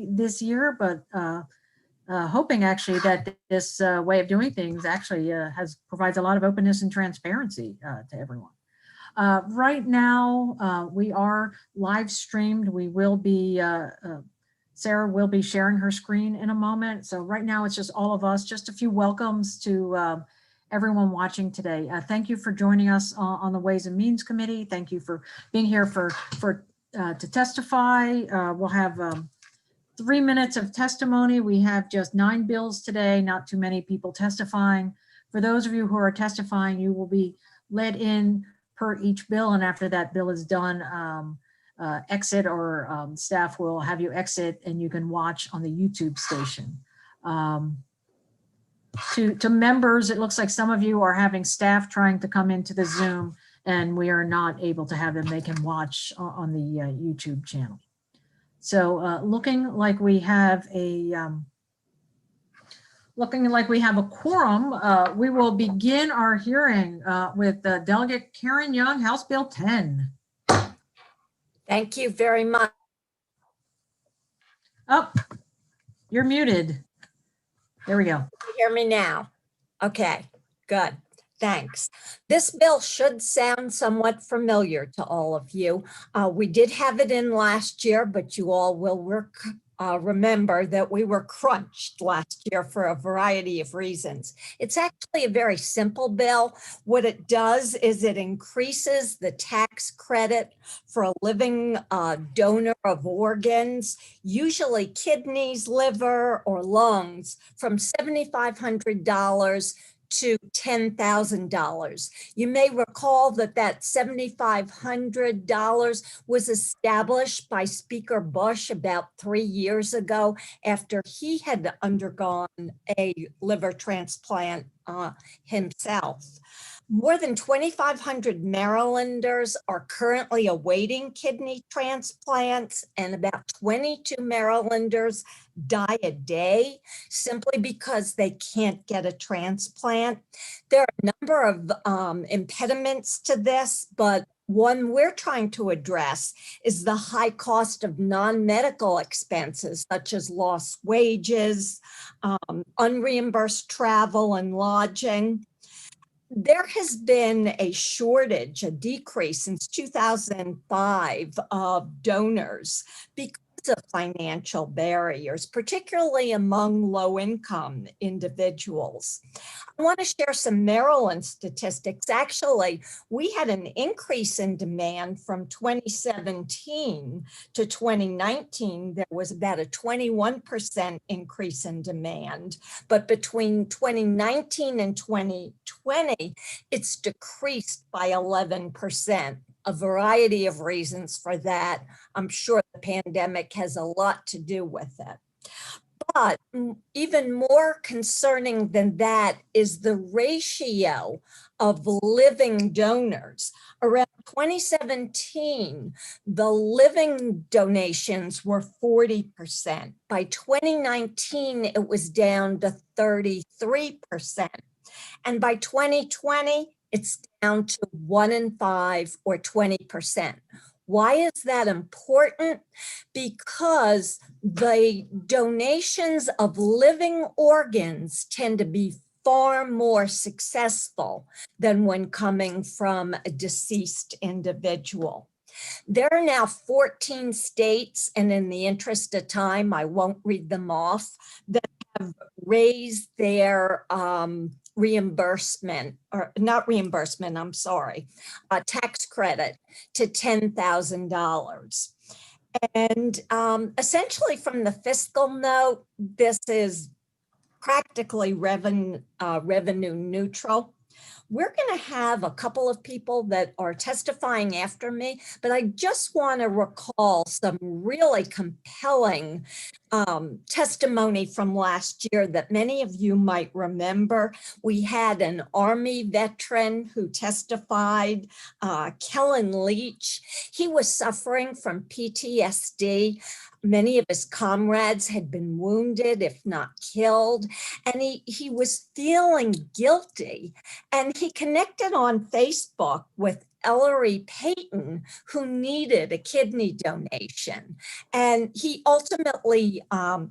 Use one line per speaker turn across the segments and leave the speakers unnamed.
this year, but hoping actually that this way of doing things actually provides a lot of openness and transparency to everyone. Right now, we are live streamed. We will be, Sarah will be sharing her screen in a moment. So right now it's just all of us, just a few welcomes to everyone watching today. Thank you for joining us on the Ways and Means Committee. Thank you for being here to testify. We'll have 3 minutes of testimony. We have just 9 bills today, not too many people testifying. For those of you who are testifying, you will be led in per each bill, and after that bill is done, exit, or staff will have you exit and you can watch on the YouTube station. To members, it looks like some of you are having staff trying to come into the Zoom and we are not able to have them. They can watch on the YouTube channel. So looking like we have a quorum, we will begin our hearing with Delegate Karen Young, House Bill 10.
Thank you very much.
Oh, you're muted. There we go.
Can you hear me now? Okay, good. Thanks. This bill should sound somewhat familiar to all of you. We did have it in last year, but you all will remember that we were crunched last year for a variety of reasons. It's actually a very simple bill. What it does is it increases the tax credit for a living donor of organs, usually kidneys, liver, or lungs, from $7,500 to $10,000. You may recall that $7,500 was established by Speaker Bush about 3 years ago after he had undergone a liver transplant himself. More than 2,500 Marylanders are currently awaiting kidney transplants, and about 22 Marylanders die a day simply because they can't get a transplant. There are a number of impediments to this, but one we're trying to address is the high cost of non-medical expenses, such as lost wages, unreimbursed travel and lodging. There has been a shortage, a decrease since 2005 of donors because of financial barriers, particularly among low-income individuals. I want to share some Maryland statistics. Actually, we had an increase in demand from 2017 to 2019. There was about a 21% increase in demand, but between 2019 and 2020, it's decreased by 11%. A variety of reasons for that. I'm sure the pandemic has a lot to do with it. But even more concerning than that is the ratio of living donors. Around 2017, the living donations were 40%. By 2019, it was down to 33%. And by 2020, it's down to 1 in 5 or 20%. Why is that important? Because the donations of living organs tend to be far more successful than when coming from a deceased individual. There are now 14 states, and in the interest of time, I won't read them off, that have raised their reimbursement, or not reimbursement, I'm sorry, tax credit to $10,000. And essentially from the fiscal note, this is practically revenue neutral. We're going to have a couple of people that are testifying after me, but I just want to recall some really compelling testimony from last year that many of you might remember. We had an Army veteran who testified, Kellen Leach. He was suffering from PTSD. Many of his comrades had been wounded, if not killed, and he was feeling guilty. And he connected on Facebook with Ellery Payton, who needed a kidney donation. And he ultimately,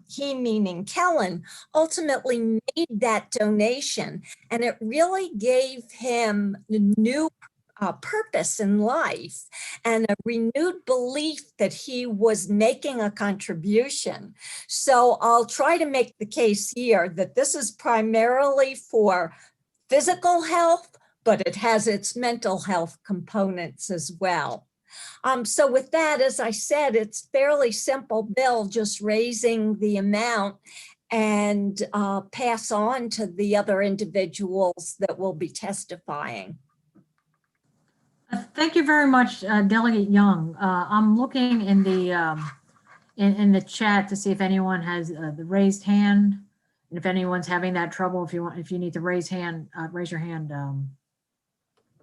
he meaning Kellen, ultimately made that donation. And it really gave him the new purpose in life and a renewed belief that he was making a contribution. So I'll try to make the case here that this is primarily for physical health, but it has its mental health components as well. So with that, as I said, it's fairly simple bill, just raising the amount and pass on to the other individuals that will be testifying.
Thank you very much, Delegate Young. I'm looking in the chat to see if anyone has the raised hand, and if anyone's having that trouble. If you need to raise your hand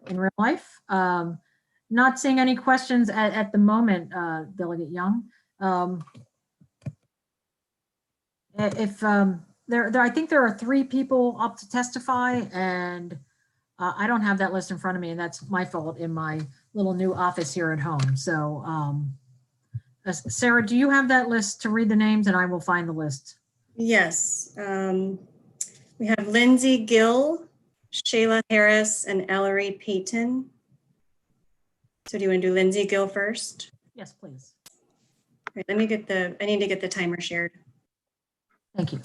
in real life. Not seeing any questions at the moment, Delegate Young. I think there are 3 people up to testify, and I don't have that list in front of me, and that's my fault in my little new office here at home. So Sarah, do you have that list to read the names, and I will find the list?
Yes. We have Lindsay Gill, Shayla Harris, and Ellery Payton. So do you want to do Lindsay Gill first?
Yes, please.
All right, I need to get the timer shared.
Thank you.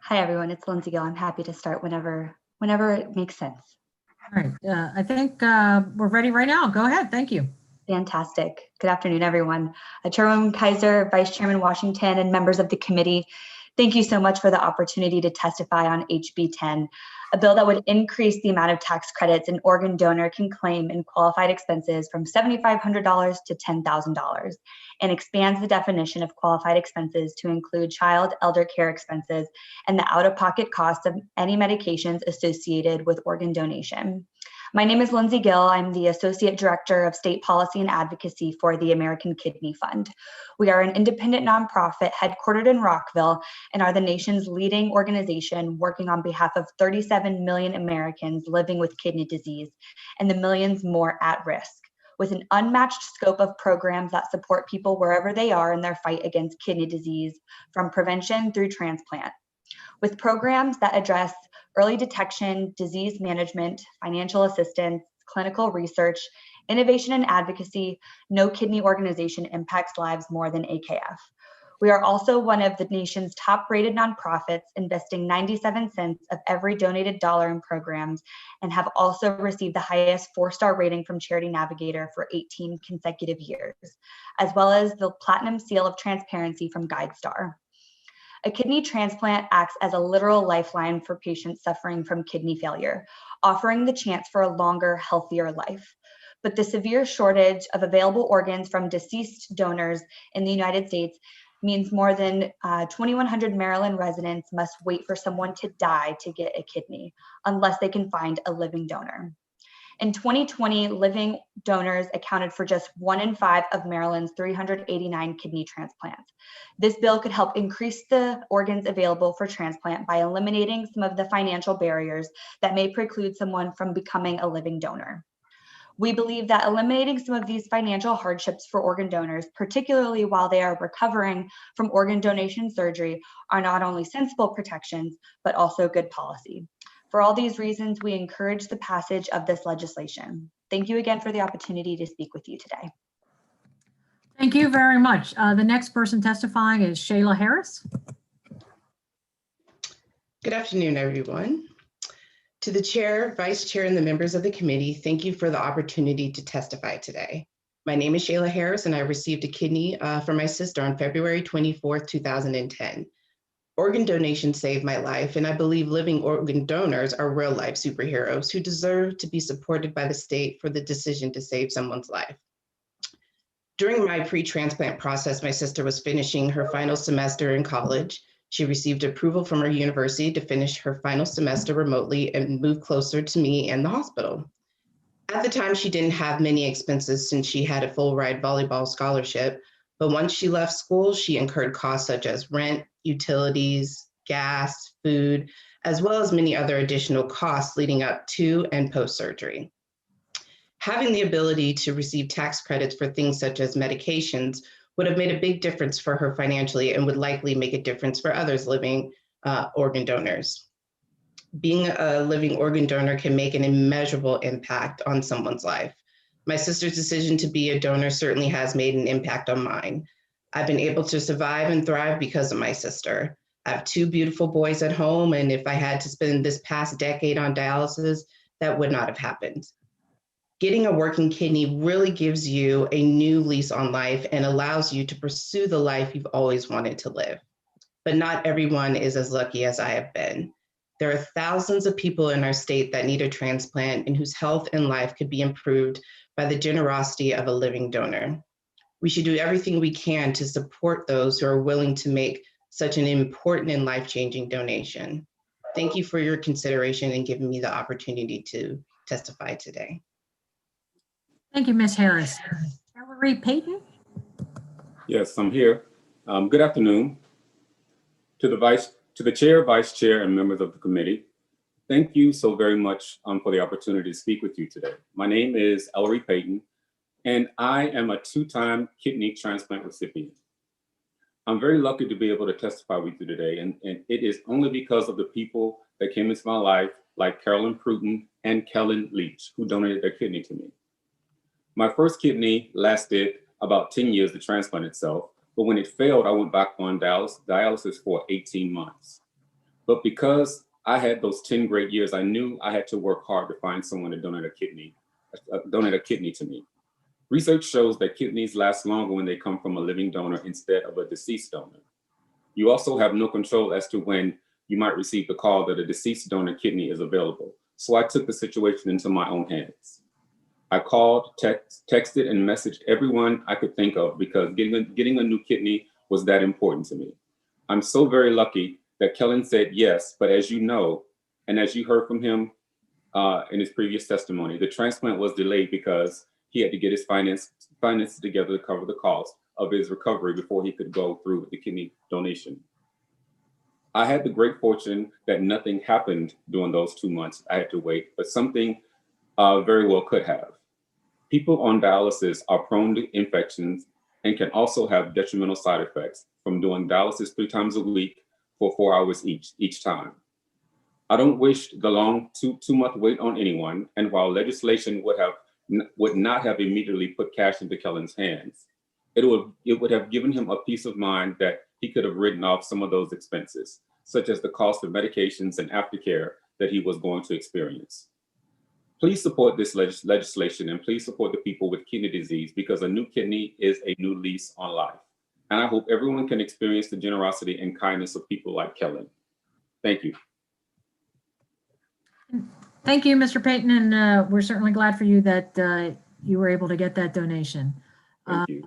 Hi, everyone. It's Lindsay Gill. I'm happy to start whenever it makes sense.
All right. I think we're ready right now. Go ahead. Thank you.
Fantastic. Good afternoon, everyone. Chairwoman Kaiser, Vice Chairman Washington, and members of the committee, thank you so much for the opportunity to testify on HB 10, a bill that would increase the amount of tax credits an organ donor can claim in qualified expenses from $7,500 to $10,000, and expands the definition of qualified expenses to include child elder care expenses and the out-of-pocket costs of any medications associated with organ donation. My name is Lindsay Gill. I'm the Associate Director of State Policy and Advocacy for the American Kidney Fund. We are an independent nonprofit headquartered in Rockville and are the nation's leading organization working on behalf of 37 million Americans living with kidney disease and the millions more at risk, with an unmatched scope of programs that support people wherever they are in their fight against kidney disease, from prevention through transplant. With programs that address early detection, disease management, financial assistance, clinical research, innovation and advocacy, no kidney organization impacts lives more than AKF. We are also one of the nation's top-rated nonprofits, investing 97 cents of every donated dollar in programs, and have also received the highest 4-star rating from Charity Navigator for 18 consecutive years, as well as the Platinum Seal of Transparency from GuideStar. A kidney transplant acts as a literal lifeline for patients suffering from kidney failure, offering the chance for a longer, healthier life. But the severe shortage of available organs from deceased donors in the United States means more than 2,100 Maryland residents must wait for someone to die to get a kidney, unless they can find a living donor. In 2020, living donors accounted for just 1 in 5 of Maryland's 389 kidney transplants. This bill could help increase the organs available for transplant by eliminating some of the financial barriers that may preclude someone from becoming a living donor. We believe that eliminating some of these financial hardships for organ donors, particularly while they are recovering from organ donation surgery, are not only sensible protections, but also good policy. For all these reasons, we encourage the passage of this legislation. Thank you again for the opportunity to speak with you today.
Thank you very much. The next person testifying is Shayla Harris.
Good afternoon, everyone. To the chair, vice chair, and the members of the committee, thank you for the opportunity to testify today. My name is Shayla Harris, and I received a kidney from my sister on February 24th, 2010. Organ donation saved my life, and I believe living organ donors are real-life superheroes who deserve to be supported by the state for the decision to save someone's life. During my pre-transplant process, my sister was finishing her final semester in college. She received approval from her university to finish her final semester remotely and move closer to me and the hospital. At the time, she didn't have many expenses since she had a full ride volleyball scholarship. But once she left school, she incurred costs such as rent, utilities, gas, food, as well as many other additional costs leading up to and post-surgery. Having the ability to receive tax credits for things such as medications would have made a big difference for her financially and would likely make a difference for others living organ donors. Being a living organ donor can make an immeasurable impact on someone's life. My sister's decision to be a donor certainly has made an impact on mine. I've been able to survive and thrive because of my sister. I have 2 beautiful boys at home, and if I had to spend this past decade on dialysis, that would not have happened. Getting a working kidney really gives you a new lease on life and allows you to pursue the life you've always wanted to live. But not everyone is as lucky as I have been. There are thousands of people in our state that need a transplant and whose health and life could be improved by the generosity of a living donor. We should do everything we can to support those who are willing to make such an important and life-changing donation. Thank you for your consideration and giving me the opportunity to testify today.
Thank you, Ms. Harris. Ellery Payton?
Yes, I'm here. Good afternoon to the chair, vice chair, and members of the committee. Thank you so very much for the opportunity to speak with you today. My name is Ellery Payton, and I am a 2-time kidney transplant recipient. I'm very lucky to be able to testify with you today, and it is only because of the people that came into my life, like Carolyn Pruton and Kellen Leach, who donated their kidney to me. My first kidney lasted about 10 years to transplant itself, but when it failed, I went back on dialysis for 18 months. But because I had those 10 great years, I knew I had to work hard to find someone to donate a kidney to me. Research shows that kidneys last longer when they come from a living donor instead of a deceased donor. You also have no control as to when you might receive the call that a deceased donor kidney is available. So I took the situation into my own hands. I called, texted, and messaged everyone I could think of because getting a new kidney was that important to me. I'm so very lucky that Kellen said yes, but as you know, and as you heard from him in his previous testimony, the transplant was delayed because he had to get his finances together to cover the cost of his recovery before he could go through with the kidney donation. I had the great fortune that nothing happened during those 2 months I had to wait, but something very well could have. People on dialysis are prone to infections and can also have detrimental side effects from doing dialysis 3 times a week for 4 hours each time. I don't wish the long 2-month wait on anyone, and while legislation would not have immediately put cash into Kellen's hands, it would have given him a peace of mind that he could have written off some of those expenses, such as the cost of medications and aftercare that he was going to experience. Please support this legislation and please support the people with kidney disease because a new kidney is a new lease on life. And I hope everyone can experience the generosity and kindness of people like Kellen. Thank you.
Thank you, Mr. Payton, and we're certainly glad for you that you were able to get that donation.
Thank you.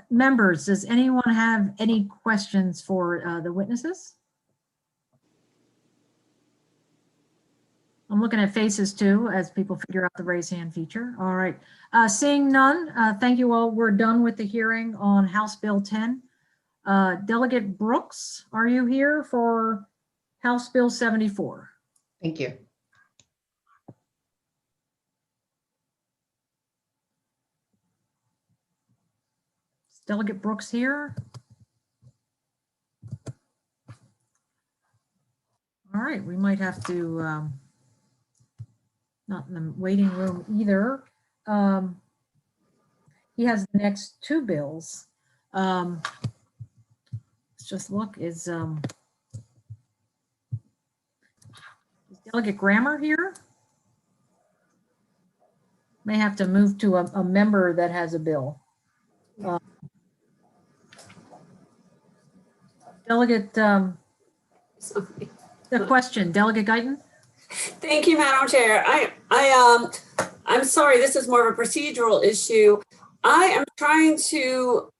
Members, does anyone have any questions for the witnesses? I'm looking at faces too as people figure out the raise hand feature. All right, seeing none, thank you all. We're done with the hearing on House Bill 10. Delegate Brooks, are you here for House Bill 74?
Thank you.
Is Delegate Brooks here? All right, we might have to, not in the waiting room either. He has the next 2 bills. Let's just look, is Delegate Grammer here? May have to move to a member that has a bill. Delegate, the question, Delegate Guyton?
Thank you, Madam Chair. I'm sorry, this is more of a procedural issue. I am trying to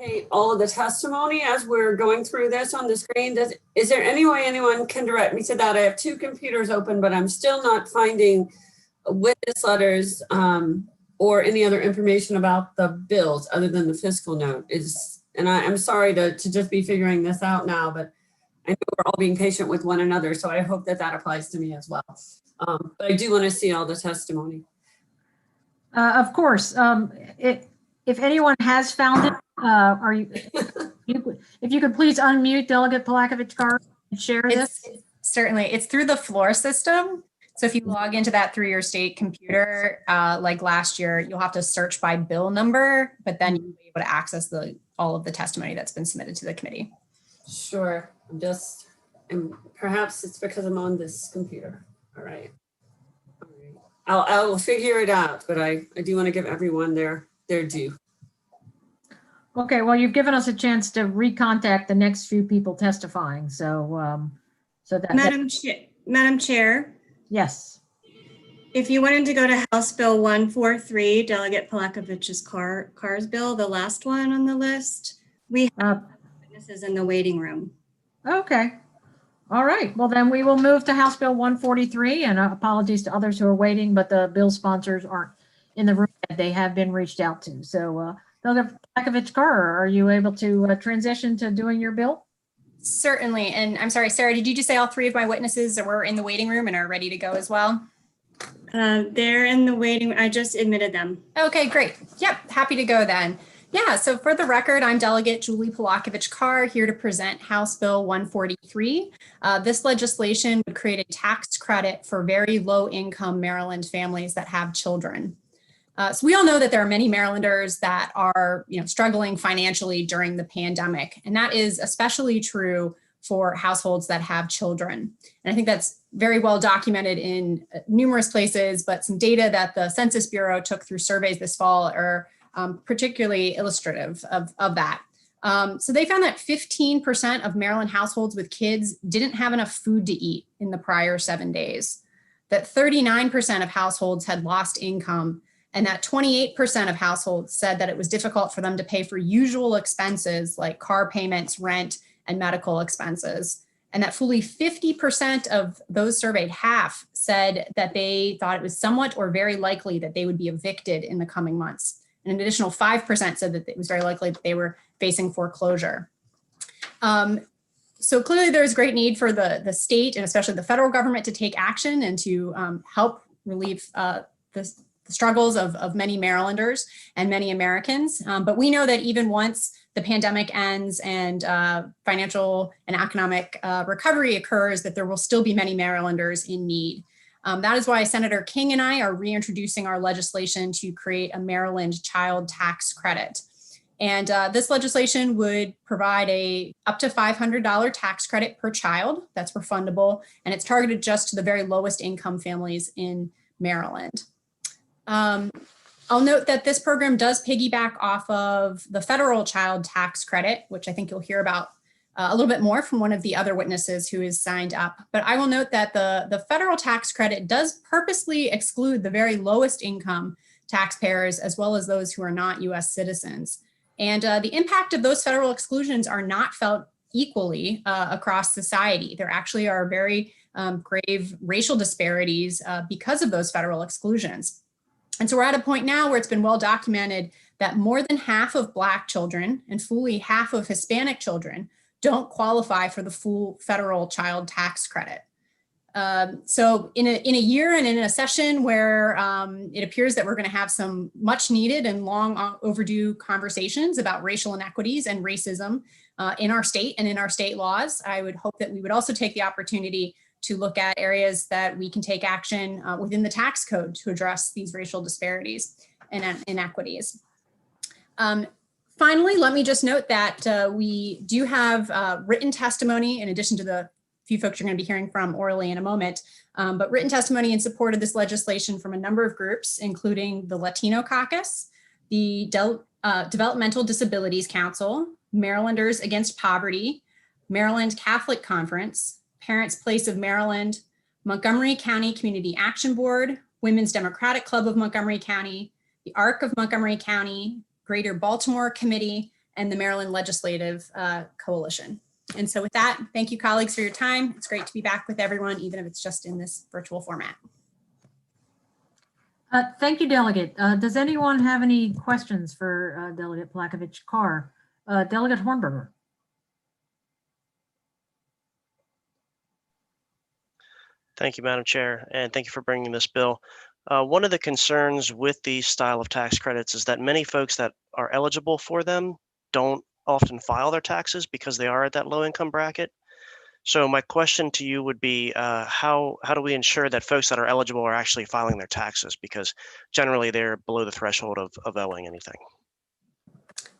locate all of the testimony as we're going through this on the screen. Is there any way anyone can direct me to that? I have 2 computers open, but I'm still not finding witness letters or any other information about the bills other than the fiscal note is, and I'm sorry to just be figuring this out now, but I know we're all being patient with one another, so I hope that that applies to me as well. But I do want to see all the testimony.
Of course, if anyone has found it, if you could please unmute Delegate Palakovich-Carr and share this.
Certainly, it's through the floor system. So if you log into that through your state computer, like last year, you'll have to search by bill number, but then you'll be able to access all of the testimony that's been submitted to the committee.
Sure, and perhaps it's because I'm on this computer. All right. I'll figure it out, but I do want to give everyone their due.
Okay, well, you've given us a chance to recontact the next few people testifying. So,
Madam Chair,
yes.
if you wanted to go to House Bill 143, Delegate Palakovich's Carr's bill, the last one on the list, we have witnesses in the waiting room.
Okay. All right. Well, then we will move to House Bill 143, and apologies to others who are waiting, but the bill sponsors aren't in the room. They have been reached out to. So, Delegate Palakovich-Carr, are you able to transition to doing your bill?
Certainly. And I'm sorry, Sarah, did you just say all three of my witnesses were in the waiting room and are ready to go as well?
They're in the waiting. I just admitted them.
Okay, great. Yep, happy to go then. Yeah, so for the record, I'm Delegate Julie Palakovich-Carr here to present House Bill 143. This legislation would create a tax credit for very low income Maryland families that have children. So we all know that there are many Marylanders that are struggling financially during the pandemic, and that is especially true for households that have children. And I think that's very well documented in numerous places, but some data that the Census Bureau took through surveys this fall are particularly illustrative of that. So they found that 15% of Maryland households with kids didn't have enough food to eat in the prior 7 days, that 39% of households had lost income, and that 28% of households said that it was difficult for them to pay for usual expenses like car payments, rent, and medical expenses. And that fully 50% of those surveyed, half, said that they thought it was somewhat or very likely that they would be evicted in the coming months. And an additional 5% said that it was very likely that they were facing foreclosure. So clearly there's great need for the state and especially the federal government to take action and to help relieve the struggles of many Marylanders and many Americans. But we know that even once the pandemic ends and financial and economic recovery occurs, that there will still be many Marylanders in need. That is why Senator King and I are reintroducing our legislation to create a Maryland child tax credit. And this legislation would provide a up to $500 tax credit per child that's refundable, and it's targeted just to the very lowest income families in Maryland. I'll note that this program does piggyback off of the federal child tax credit, which I think you'll hear about a little bit more from one of the other witnesses who is signed up. But I will note that the federal tax credit does purposely exclude the very lowest income taxpayers, as well as those who are not US citizens. And the impact of those federal exclusions are not felt equally across society. There actually are very grave racial disparities because of those federal exclusions. And so we're at a point now where it's been well documented that more than half of Black children and fully half of Hispanic children don't qualify for the full federal child tax credit. So in a year and in a session where it appears that we're going to have some much needed and long overdue conversations about racial inequities and racism in our state and in our state laws, I would hope that we would also take the opportunity to look at areas that we can take action within the tax code to address these racial disparities and inequities. Finally, let me just note that we do have written testimony in addition to the few folks you're going to be hearing from orally in a moment, but written testimony in support of this legislation from a number of groups, including the Latino Caucus, the Developmental Disabilities Council, Marylanders Against Poverty, Maryland Catholic Conference, Parents Place of Maryland, Montgomery County Community Action Board, Women's Democratic Club of Montgomery County, the ARC of Montgomery County, Greater Baltimore Committee, and the Maryland Legislative Coalition. And so with that, thank you colleagues for your time. It's great to be back with everyone, even if it's just in this virtual format.
Thank you, Delegate. Does anyone have any questions for Delegate Plakovich-Carr? Delegate Hornberger?
Thank you, Madam Chair, and thank you for bringing this bill. One of the concerns with these style of tax credits is that many folks that are eligible for them don't often file their taxes because they are at that low income bracket. So my question to you would be, how do we ensure that folks that are eligible are actually filing their taxes? Because generally they're below the threshold of owing anything.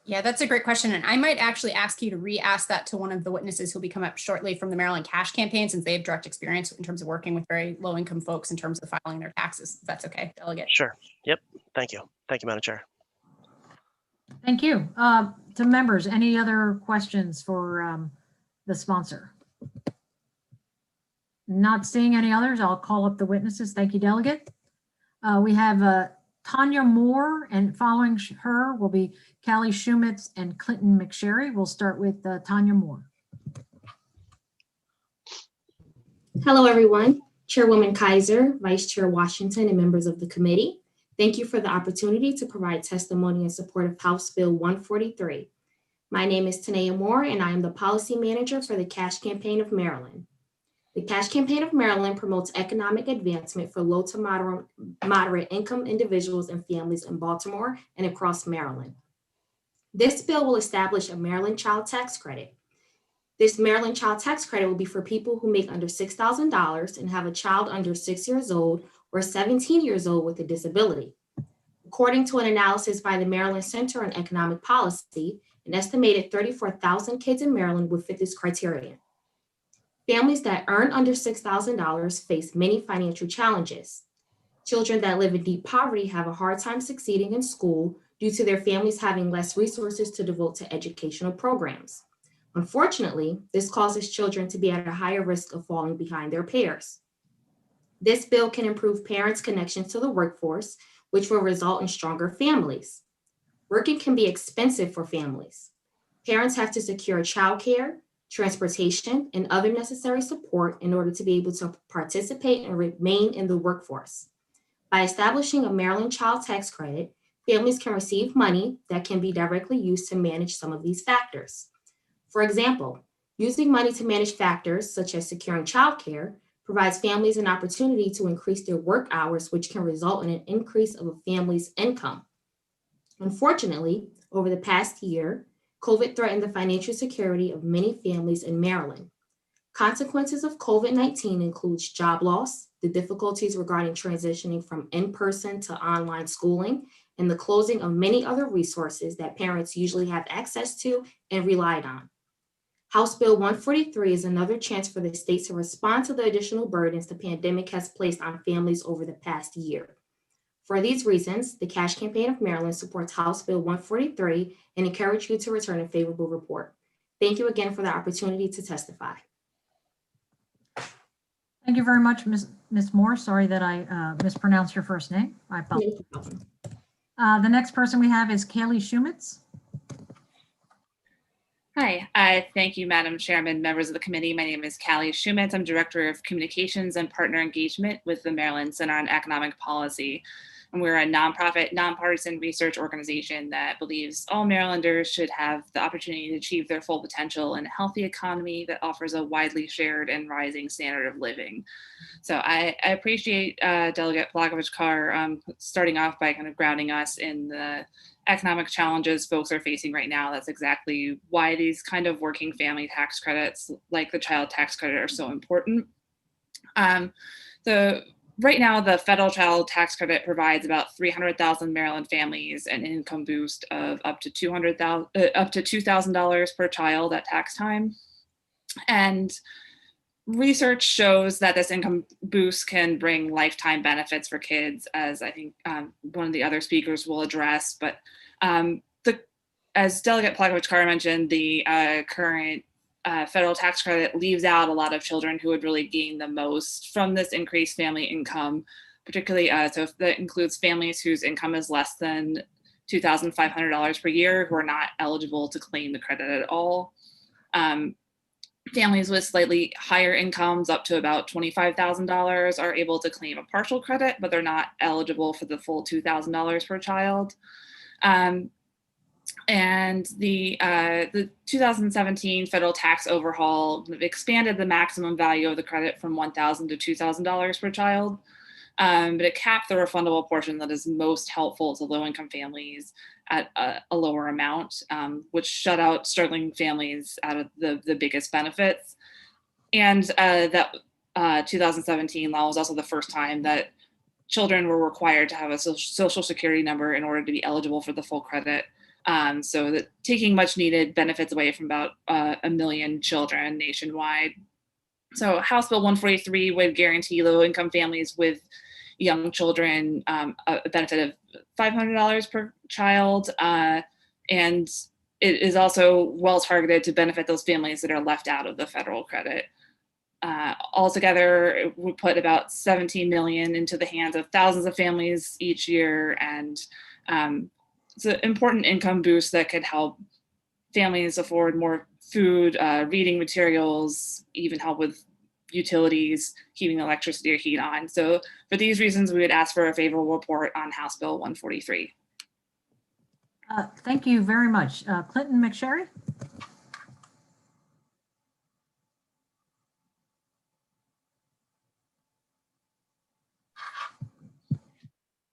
Yeah, that's a great question. And I might actually ask you to re-ask that to one of the witnesses who'll be coming up shortly from the Maryland Cash Campaign, since they have direct experience in terms of working with very low income folks in terms of filing their taxes. If that's okay, Delegate.
Sure. Yep. Thank you. Thank you, Madam Chair.
Thank you. To members, any other questions for the sponsor? Not seeing any others, I'll call up the witnesses. Thank you, Delegate. We have Tanya Moore, and following her will be Callie Shumitz and Clinton McSherry. We'll start with Tanya Moore.
Hello, everyone. Chairwoman Kaiser, Vice Chair Washington, and members of the committee. Thank you for the opportunity to provide testimony in support of House Bill 143. My name is Tanya Moore, and I am the Policy Manager for the Cash Campaign of Maryland. The Cash Campaign of Maryland promotes economic advancement for low to moderate income individuals and families in Baltimore and across Maryland. This bill will establish a Maryland Child Tax Credit. This Maryland Child Tax Credit will be for people who make under $6,000 and have a child under 6 years old or 17 years old with a disability. According to an analysis by the Maryland Center on Economic Policy, an estimated 34,000 kids in Maryland would fit this criterion. Families that earn under $6,000 face many financial challenges. Children that live in deep poverty have a hard time succeeding in school due to their families having less resources to devote to educational programs. Unfortunately, this causes children to be at a higher risk of falling behind their peers. This bill can improve parents' connections to the workforce, which will result in stronger families. Working can be expensive for families. Parents have to secure childcare, transportation, and other necessary support in order to be able to participate and remain in the workforce. By establishing a Maryland Child Tax Credit, families can receive money that can be directly used to manage some of these factors. For example, using money to manage factors such as securing childcare provides families an opportunity to increase their work hours, which can result in an increase of a family's income. Unfortunately, over the past year, COVID threatened the financial security of many families in Maryland. Consequences of COVID-19 includes job loss, the difficulties regarding transitioning from in-person to online schooling, and the closing of many other resources that parents usually have access to and relied on. House Bill 143 is another chance for the state to respond to the additional burdens the pandemic has placed on families over the past year. For these reasons, the Cash Campaign of Maryland supports House Bill 143 and encourage you to return a favorable report. Thank you again for the opportunity to testify.
Thank you very much, Ms. Moore. Sorry that I mispronounced your first name. I apologize. The next person we have is Kaylee Shumitz.
Hi, thank you, Madam Chairman, members of the committee. My name is Callie Shumitz. I'm Director of Communications and Partner Engagement with the Maryland Center on Economic Policy. And we're a nonprofit, nonpartisan research organization that believes all Marylanders should have the opportunity to achieve their full potential in a healthy economy that offers a widely shared and rising standard of living. So I appreciate Delegate Plakovich-Carr starting off by kind of grounding us in the economic challenges folks are facing right now. That's exactly why these kind of working family tax credits, like the child tax credit, are so important. Right now, the federal child tax credit provides about 300,000 Maryland families an income boost of up to $2,000 per child at tax time. And research shows that this income boost can bring lifetime benefits for kids, as I think one of the other speakers will address. But as Delegate Plakovich-Carr mentioned, the current federal tax credit leaves out a lot of children who would really gain the most from this increased family income, particularly so if that includes families whose income is less than $2,500 per year who are not eligible to claim the credit at all. families with slightly higher incomes up to about $25,000 are able to claim a partial credit, but they're not eligible for the full $2,000 per child. And the 2017 federal tax overhaul expanded the maximum value of the credit from $1,000 to $2,000 per child, but it capped the refundable portion that is most helpful to low-income families at a lower amount, which shut out struggling families out of the biggest benefits. And that 2017 law was also the first time that children were required to have a social security number in order to be eligible for the full credit. So that taking much needed benefits away from about 1 million children nationwide. So House Bill 143 would guarantee low income families with young children a benefit of $500 per child. And it is also well targeted to benefit those families that are left out of the federal credit. Altogether, it would put about 17 million into the hands of thousands of families each year. And it's an important income boost that could help families afford more food, reading materials, even help with utilities, keeping electricity or heat on. So for these reasons, we would ask for a favorable report on House Bill 143.
Thank you very much. Clinton McSherry?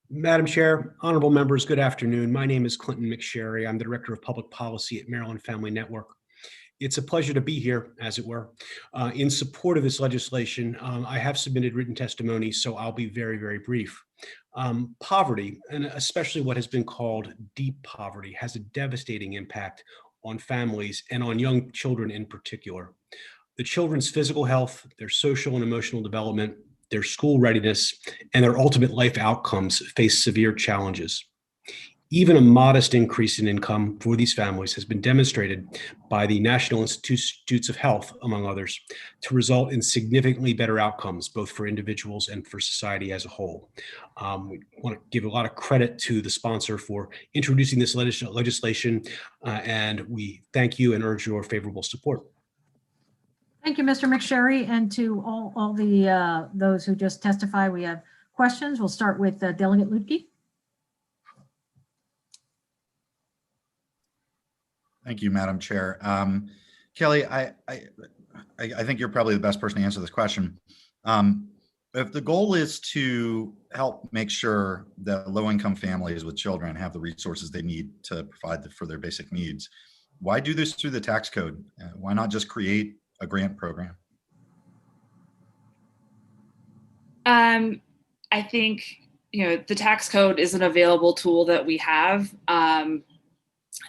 Madam Chair, honorable members, good afternoon. My name is Clinton McSherry. I'm the Director of Public Policy at Maryland Family Network. It's a pleasure to be here, as it were. In support of this legislation, I have submitted written testimony, so I'll be very, very brief. Poverty, and especially what has been called deep poverty, has a devastating impact on families and on young children in particular. The children's physical health, their social and emotional development, their school readiness, and their ultimate life outcomes face severe challenges. Even a modest increase in income for these families has been demonstrated by the National Institutes of Health, among others, to result in significantly better outcomes, both for individuals and for society as a whole. We want to give a lot of credit to the sponsor for introducing this legislation, and we thank you and urge your favorable support.
Thank you, Mr. McSherry, and to all the those who just testified. We have questions. We'll start with Delegate Lutke.
Thank you, Madam Chair. Kelly, I think you're probably the best person to answer this question. If the goal is to help make sure that low-income families with children have the resources they need to provide for their basic needs, why do this through the tax code? Why not just create a grant program?
I think, the tax code is an available tool that we have.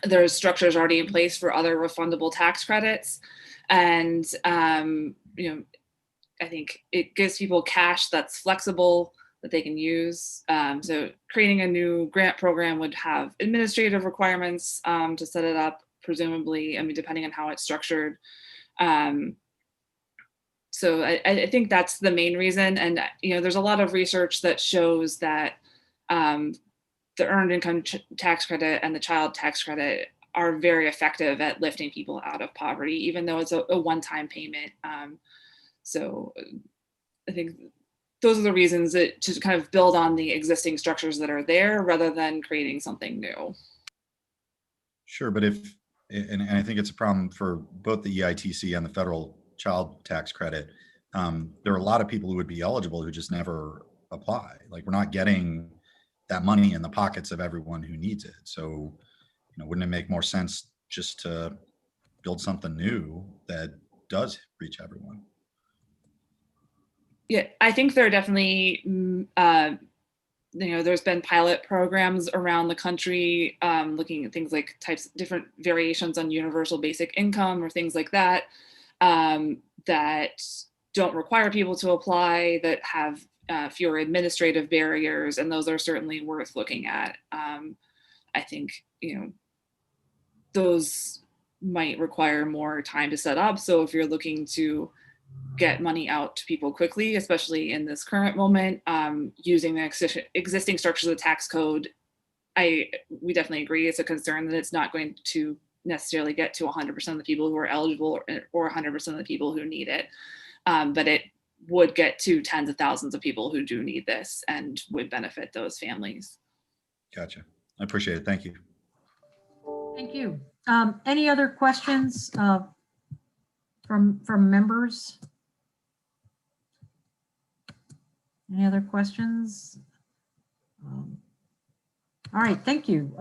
There's structures already in place for other refundable tax credits. And, I think it gives people cash that's flexible that they can use. So creating a new grant program would have administrative requirements to set it up, presumably, depending on how it's structured. So I think that's the main reason. And, there's a lot of research that shows that the earned income tax credit and the child tax credit are very effective at lifting people out of poverty, even though it's a one-time payment. So I think those are the reasons to kind of build on the existing structures that are there rather than creating something new.
Sure, but and I think it's a problem for both the EITC and the federal child tax credit. There are a lot of people who would be eligible who just never apply. Like, we're not getting that money in the pockets of everyone who needs it. So, wouldn't it make more sense just to build something new that does reach everyone?
Yeah, I think there are definitely, there's been pilot programs around the country looking at things like different variations on universal basic income or things like that, that don't require people to apply, that have fewer administrative barriers, and those are certainly worth looking at. I think, those might require more time to set up. So if you're looking to get money out to people quickly, especially in this current moment, using the existing structures of the tax code, we definitely agree it's a concern that it's not going to necessarily get to 100% of the people who are eligible or 100% of the people who need it. But it would get to tens of thousands of people who do need this and would benefit those families.
Gotcha. I appreciate it. Thank you.
Thank you. Any other questions from members? Any other questions? All right, thank you.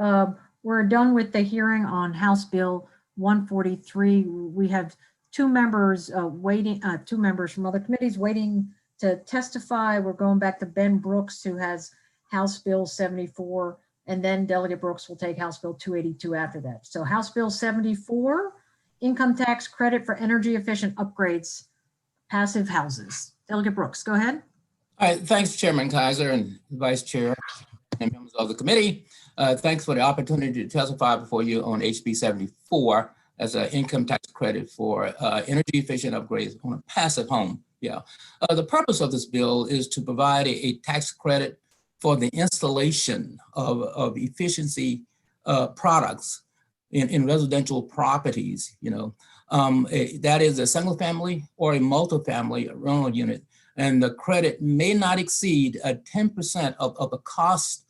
We're done with the hearing on House Bill 143. We have two members waiting, two members from other committees waiting to testify. We're going back to Ben Brooks, who has House Bill 74, and then Delegate Brooks will take House Bill 282 after that. So House Bill 74, income tax credit for energy efficient upgrades, passive houses. Delegate Brooks, go ahead.
All right, thanks, Chairman Kaiser and Vice Chair and members of the committee. Thanks for the opportunity to testify before you on HB 74 as an income tax credit for energy efficient upgrades on a passive home. Yeah, the purpose of this bill is to provide a tax credit for the installation of efficiency products in residential properties. You know, that is a single family or a multifamily rental unit, and the credit may not exceed 10% of the cost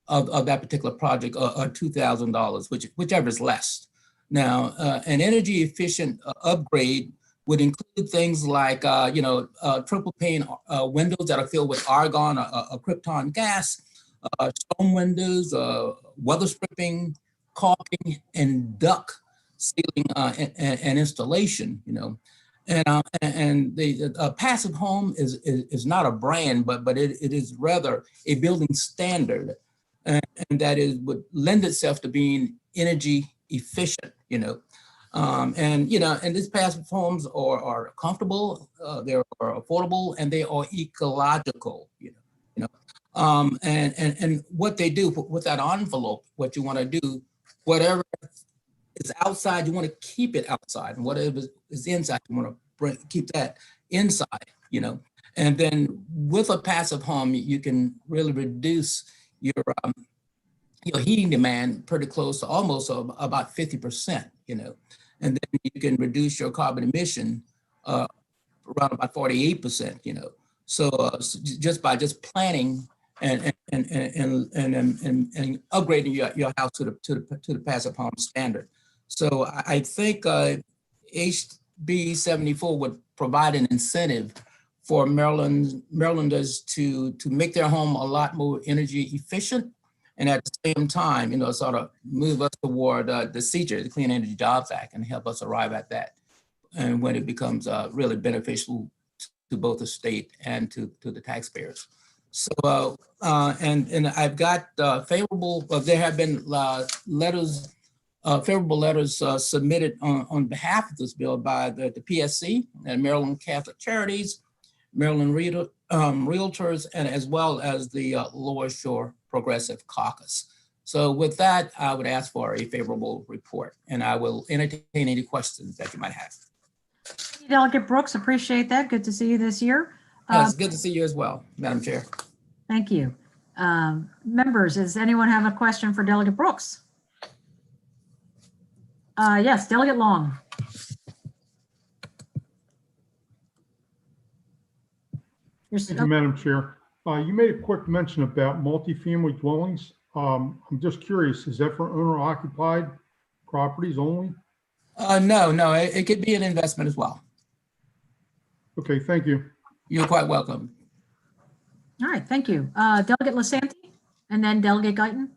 of that particular project, or $2,000, whichever is less. Now, an energy efficient upgrade would include things like, triple pane windows that are filled with argon or krypton gas, stone windows, weather stripping, caulking, and duct sealing and installation. You know, and the passive home is not a brand, but it is rather a building standard, and that would lend itself to being energy efficient. You know. And these passive homes are comfortable, they are affordable, and they are ecological. And what they do with that envelope, what you want to do, whatever is outside, you want to keep it outside, and whatever is inside, you want to keep that inside. You know, and then with a passive home, you can really reduce your heating demand pretty close to almost about 50%. You know. And then you can reduce your carbon emission around about 48%. You know, so just by planning and upgrading your house to the passive home standard. So I think HB 74 would provide an incentive for Marylanders to make their home a lot more energy efficient. And at the same time, sort of move us toward the CEJA, the Clean Energy Jobs Act, and help us arrive at that. And when it becomes really beneficial to both the state and to the taxpayers. So, and I've got favorable, there have been letters, favorable letters submitted on behalf of this bill by the PSC and Maryland Catholic Charities, Maryland Realtors, and as well as the Lower Shore Progressive Caucus. So with that, I would ask for a favorable report, and I will entertain any questions that you might have.
Delegate Brooks, appreciate that. Good to see you this year.
It's good to see you as well, Madam Chair.
Thank you. Members, does anyone have a question for Delegate Brooks? Yes, Delegate Long.
Thank you, Madam Chair. You made a quick mention about multifamily dwellings. I'm just curious, is that for owner-occupied properties only?
No, it could be an investment as well.
Okay, thank you.
You're quite welcome.
All right, thank you. Delegate Lasanti, and then Delegate Guyton.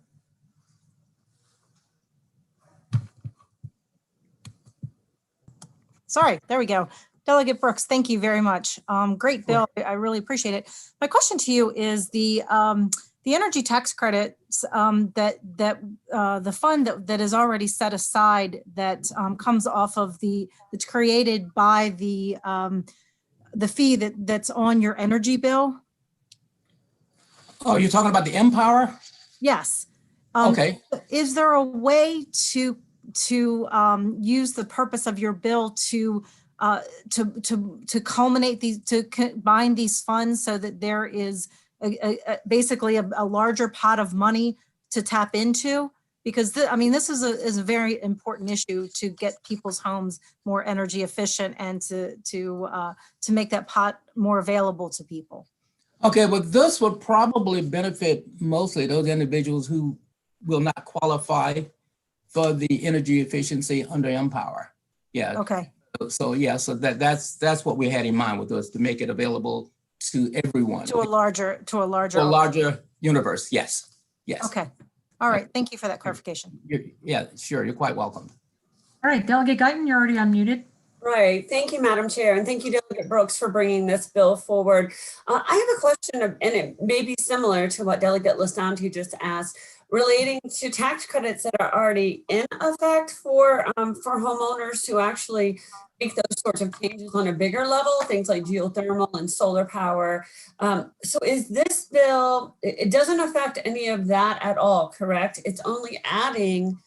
Sorry, there we go. Delegate Brooks, thank you very much. Great bill. I really appreciate it. My question to you is the energy tax credits that the fund that is already set aside that comes off of that's created by the fee that's on your energy bill.
Oh, you're talking about the Empower?
Yes.
Okay.
Is there a way to use the purpose of your bill to culminate these, to combine these funds so that there is basically a larger pot of money to tap into Because I mean, this is a very important issue to get people's homes more energy efficient and to make that pot more available to people.
Okay, but this would probably benefit mostly those individuals who will not qualify for the energy efficiency under Empower. Yeah.
Okay.
So yeah, so that's what we had in mind with this, to make it available to everyone.
To a larger
universe. Yes. Yes.
Okay. All right. Thank you for that clarification.
Yeah, sure. You're quite welcome.
All right, Delegate Guyton, you're already unmuted.
Right. Thank you, Madam Chair, and thank you, Delegate Brooks, for bringing this bill forward. I have a question, and it may be similar to what Delegate Lastanti just asked, relating to tax credits that are already in effect for homeowners to actually make those sorts of changes on a bigger level, things like geothermal and solar power. So is this bill, it doesn't affect any of that at all, correct? It's only adding,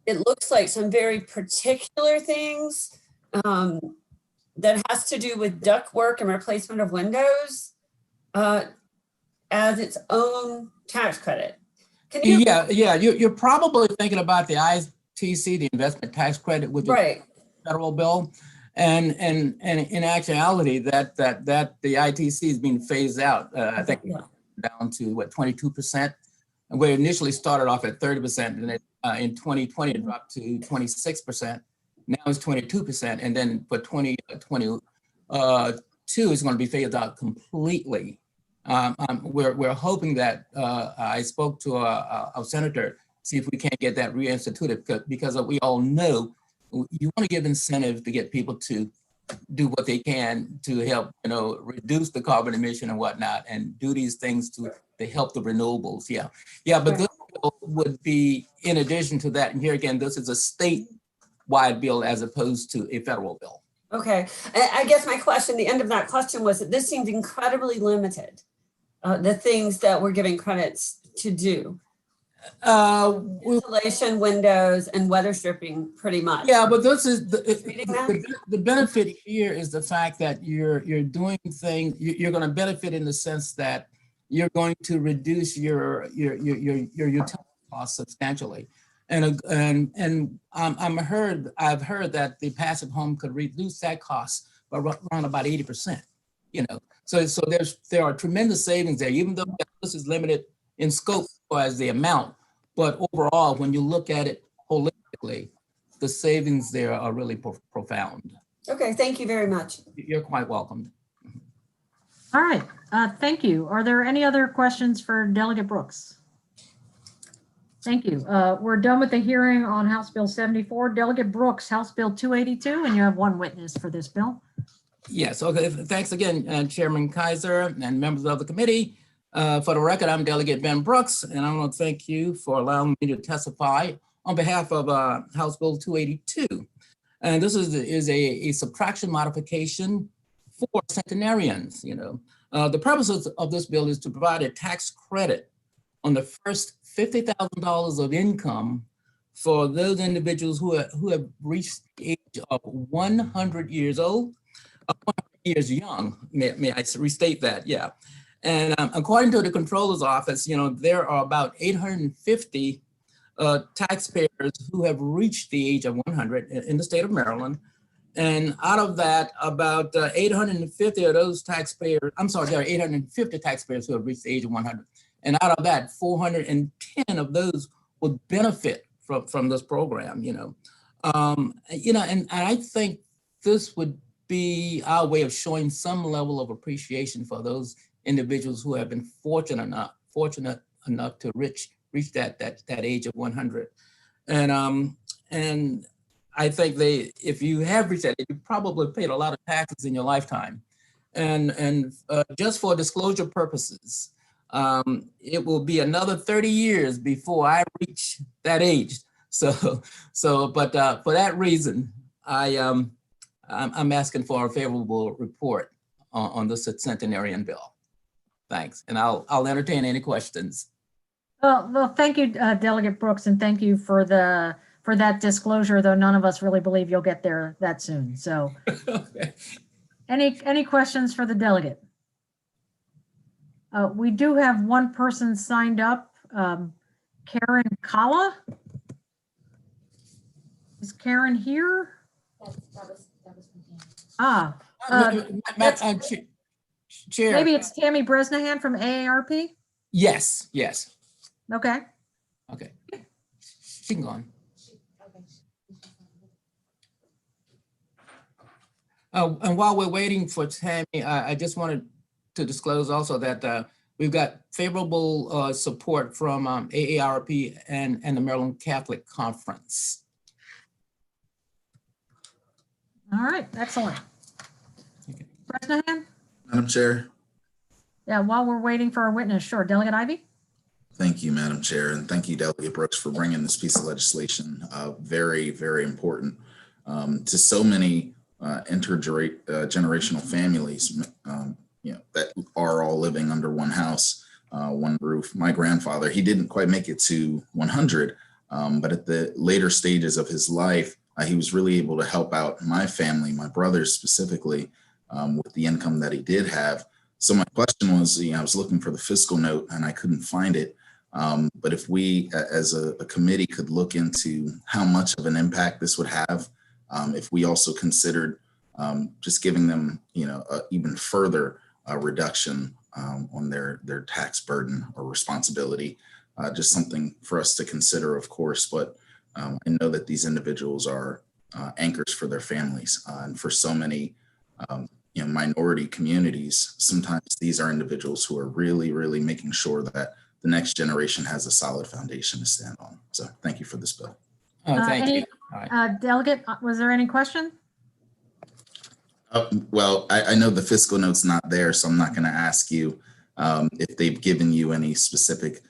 it looks like, some very particular things that has to do with ductwork and replacement of windows as its own tax credit.
You're probably thinking about the ITC, the investment tax credit, which is a federal bill, and in actuality, that the ITC is being phased out. I think down to what, 22%, and we initially started off at 30%, and in 2020 it dropped to 26%. Now it's 22%, and then for 2022 it's going to be phased out completely. We're hoping that I spoke to our senator, see if we can't get that reinstituted, because we all know you want to give incentive to get people to do what they can to help, reduce the carbon emission and whatnot, and do these things to help the renewables. But this bill would be in addition to that. And here again, this is a state-wide bill as opposed to a federal bill.
Okay, I guess my question, the end of that question was that this seems incredibly limited, the things that we're giving credits to do. Insulation, windows, and weather stripping, pretty much.
Yeah, but this is the benefit here is the fact that you're doing things, you're going to benefit in the sense that you're going to reduce your utility costs substantially. And I've heard that the passive home could reduce that cost by around about 80%. So there are tremendous savings there, even though this is limited in scope as the amount. But overall, when you look at it holistically, the savings there are really profound.
Okay, thank you very much.
You're quite welcome.
All right, thank you. Are there any other questions for Delegate Brooks? Thank you. We're done with the hearing on House Bill 74. Delegate Brooks, House Bill 282, and you have one witness for this bill.
Yes, okay. Thanks again, Chairman Kaiser and members of the committee. For the record, I'm Delegate Ben Brooks, and I want to thank you for allowing me to testify on behalf of House Bill 282. And this is a subtraction modification for centenarians. The purpose of this bill is to provide a tax credit on the first $50,000 of income for those individuals who have reached the age of 100 years old, 100 years young. May I restate that? Yeah. And according to the Comptroller's Office, there are about 850 taxpayers who have reached the age of 100 in the state of Maryland. And out of that, about 850 of those taxpayers, there are 850 taxpayers who have reached the age of 100. And out of that, 410 of those would benefit from this program, and I think this would be our way of showing some level of appreciation for those individuals who have been fortunate enough to reach that age of 100. And I think if you have reached that age, you probably paid a lot of taxes in your lifetime. And just for disclosure purposes, it will be another 30 years before I reach that age. But for that reason, I'm asking for a favorable report on the centenarian bill. Thanks, and I'll entertain any questions.
Well, thank you, Delegate Brooks, and thank you for that disclosure. Though none of us really believe you'll get there that soon. So,
Okay.
Any questions for the delegate? We do have one person signed up, Karen Kala. Is Karen here? Ah,
Chair.
maybe it's Tammy Bresnahan from AARP?
Yes, yes.
Okay.
Okay. She can go on. And while we're waiting for Tammy, I just wanted to disclose also that we've got favorable support from AARP and the Maryland Catholic Conference.
All right, excellent. Bresnahan?
Madam Chair.
Yeah, while we're waiting for our witness, sure. Delegate Ivy?
Thank you, Madam Chair, and thank you, Delegate Brooks, for bringing this piece of legislation. Very, very important to so many intergenerational families, that are all living under one house, one roof. My grandfather, he didn't quite make it to 100, but at the later stages of his life, he was really able to help out my family, my brothers specifically, with the income that he did have. So my question was, I was looking for the fiscal note and I couldn't find it. But if we, as a committee, could look into how much of an impact this would have, if we also considered just giving them, even further reduction on their tax burden or responsibility, just something for us to consider, of course. But I know that these individuals are anchors for their families, and for so many minority communities, sometimes these are individuals who are really, really making sure that the next generation has a solid foundation to stand on. So thank you for this bill.
Thank you.
Delegate, was there any question?
Well, I know the fiscal note's not there, so I'm not going to ask you if they've given you any specific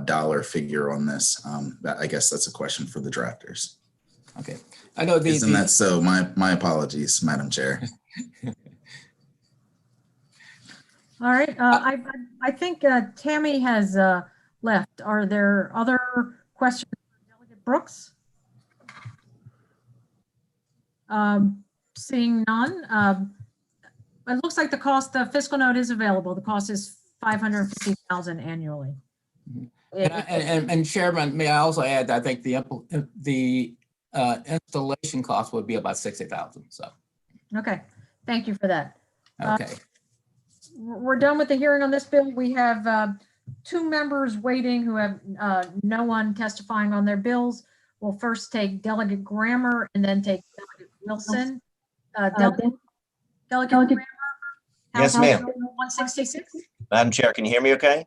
dollar figure on this. I guess that's a question for the drafters.
Okay. I know
Isn't that so? My apologies, Madam Chair.
All right. I think Tammy has left. Are there other questions for Delegate Brooks? Seeing none. It looks like the fiscal note is available. The cost is $550,000 annually.
And Chairman, may I also add that I think the installation cost would be about $60,000. So.
Okay. Thank you for that.
Okay.
We're done with the hearing on this bill. We have 2 members waiting who have no one testifying on their bills. We'll first take Delegate Grammer and then take Delegate Wilson. Delegate Grammer.
Yes, ma'am.
166.
Madam Chair, can you hear me okay?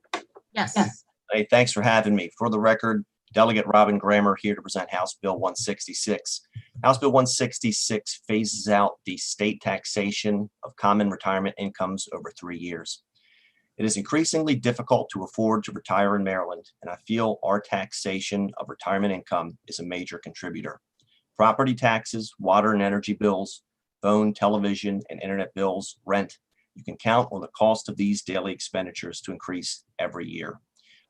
Yes.
Hey, thanks for having me. For the record, Delegate Robin Grammer here to present House Bill 166. House Bill 166 phases out the state taxation of common retirement incomes over 3 years. It is increasingly difficult to afford to retire in Maryland, and I feel our taxation of retirement income is a major contributor. Property taxes, water and energy bills, phone, television, and internet bills, rent, you can count on the cost of these daily expenditures to increase every year.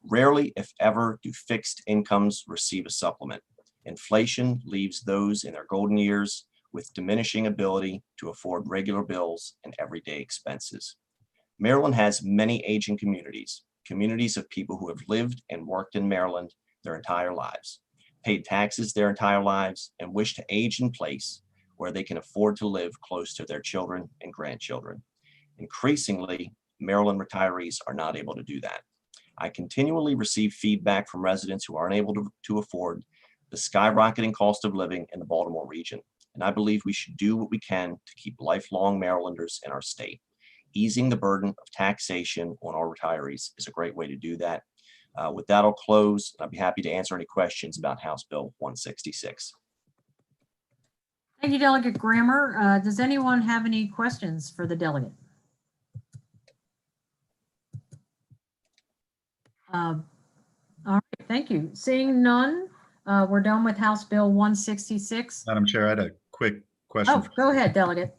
Rarely, if ever, do fixed incomes receive a supplement. Inflation leaves those in their golden years with diminishing ability to afford regular bills and everyday expenses. Maryland has many aging communities of people who have lived and worked in Maryland their entire lives, paid taxes their entire lives, and wish to age in place where they can afford to live close to their children and grandchildren. Increasingly, Maryland retirees are not able to do that. I continually receive feedback from residents who aren't able to afford the skyrocketing cost of living in the Baltimore region. And I believe we should do what we can to keep lifelong Marylanders in our state. Easing the burden of taxation on our retirees is a great way to do that. With that, I'll close. I'd be happy to answer any questions about House Bill 166.
Thank you, Delegate Grammer. Does anyone have any questions for the delegate? All right, thank you. Seeing none, we're done with House Bill 166.
Madam Chair, I had a quick question.
Oh, go ahead, Delegate.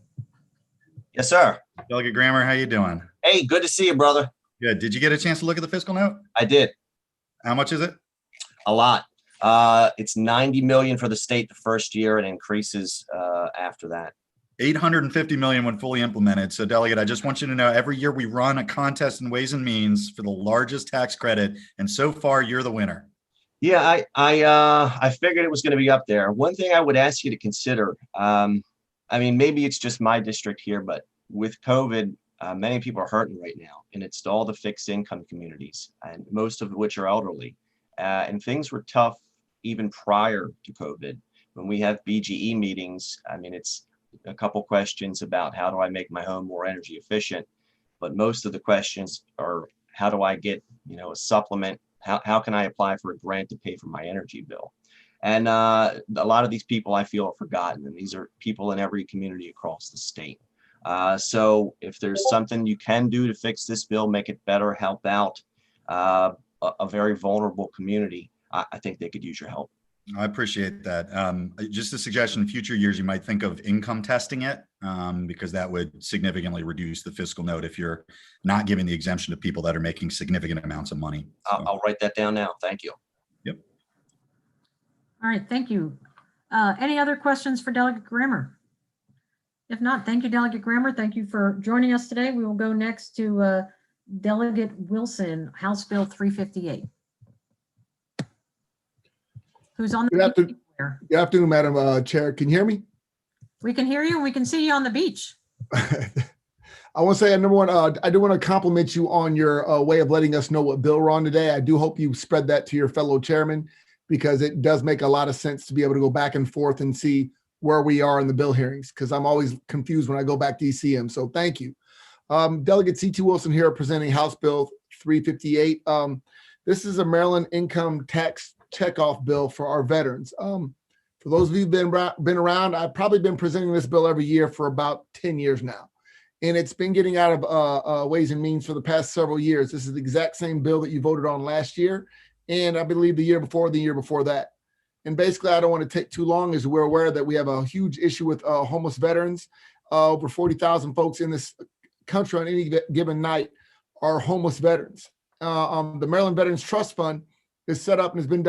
Yes, sir.
Delegate Grammer, how you doing?
Hey, good to see you, brother.
Good. Did you get a chance to look at the fiscal note?
I did.
How much is it?
A lot. It's $90 million for the state the first year and increases after that.
$850 million when fully implemented. So Delegate, I just want you to know every year we run a contest in Ways and Means for the largest tax credit. And so far you're the winner.
Yeah, I figured it was going to be up there. One thing I would ask you to consider, I mean, maybe it's just my district here, but with COVID, many people are hurting right now, and it's all the fixed income communities, and most of which are elderly. And things were tough even prior to COVID. When we have BGE meetings, I mean, it's a couple questions about how do I make my home more energy efficient, but most of the questions are how do I get, a supplement? How can I apply for a grant to pay for my energy bill? And a lot of these people I feel are forgotten, and these are people in every community across the state. So if there's something you can do to fix this bill, make it better, help out a very vulnerable community, I think they could use your help.
I appreciate that. Just a suggestion, in future years, you might think of income testing it because that would significantly reduce the fiscal note if you're not giving the exemption to people that are making significant amounts of money. So.
I'll write that down now. Thank you.
Yep.
All right, thank you. Any other questions for Delegate Grammer? If not, thank you, Delegate Grammer. Thank you for joining us today. We will go next to Delegate Wilson, House Bill 358. Who's on the beach?
Good afternoon, Madam Chair. Can you hear me?
We can hear you and we can see you on the beach.
I want to say, number one, I do want to compliment you on your way of letting us know what bill we're on today. I do hope you spread that to your fellow chairman because it does make a lot of sense to be able to go back and forth and see where we are in the bill hearings because I'm always confused when I go back to see them. So thank you. Delegate C.T. Wilson here presenting House Bill 358. This is a Maryland income tax checkoff bill for our veterans. For those of you who've been around, I've probably been presenting this bill every year for about 10 years now. And it's been getting out of Ways and Means for the past several years. This is the exact same bill that you voted on last year. And I believe the year before that. And basically, I don't want to take too long as we're aware that we have a huge issue with homeless veterans. Over 40,000 folks in this country on any given night are homeless veterans. The Maryland Veterans Trust Fund is set up and has been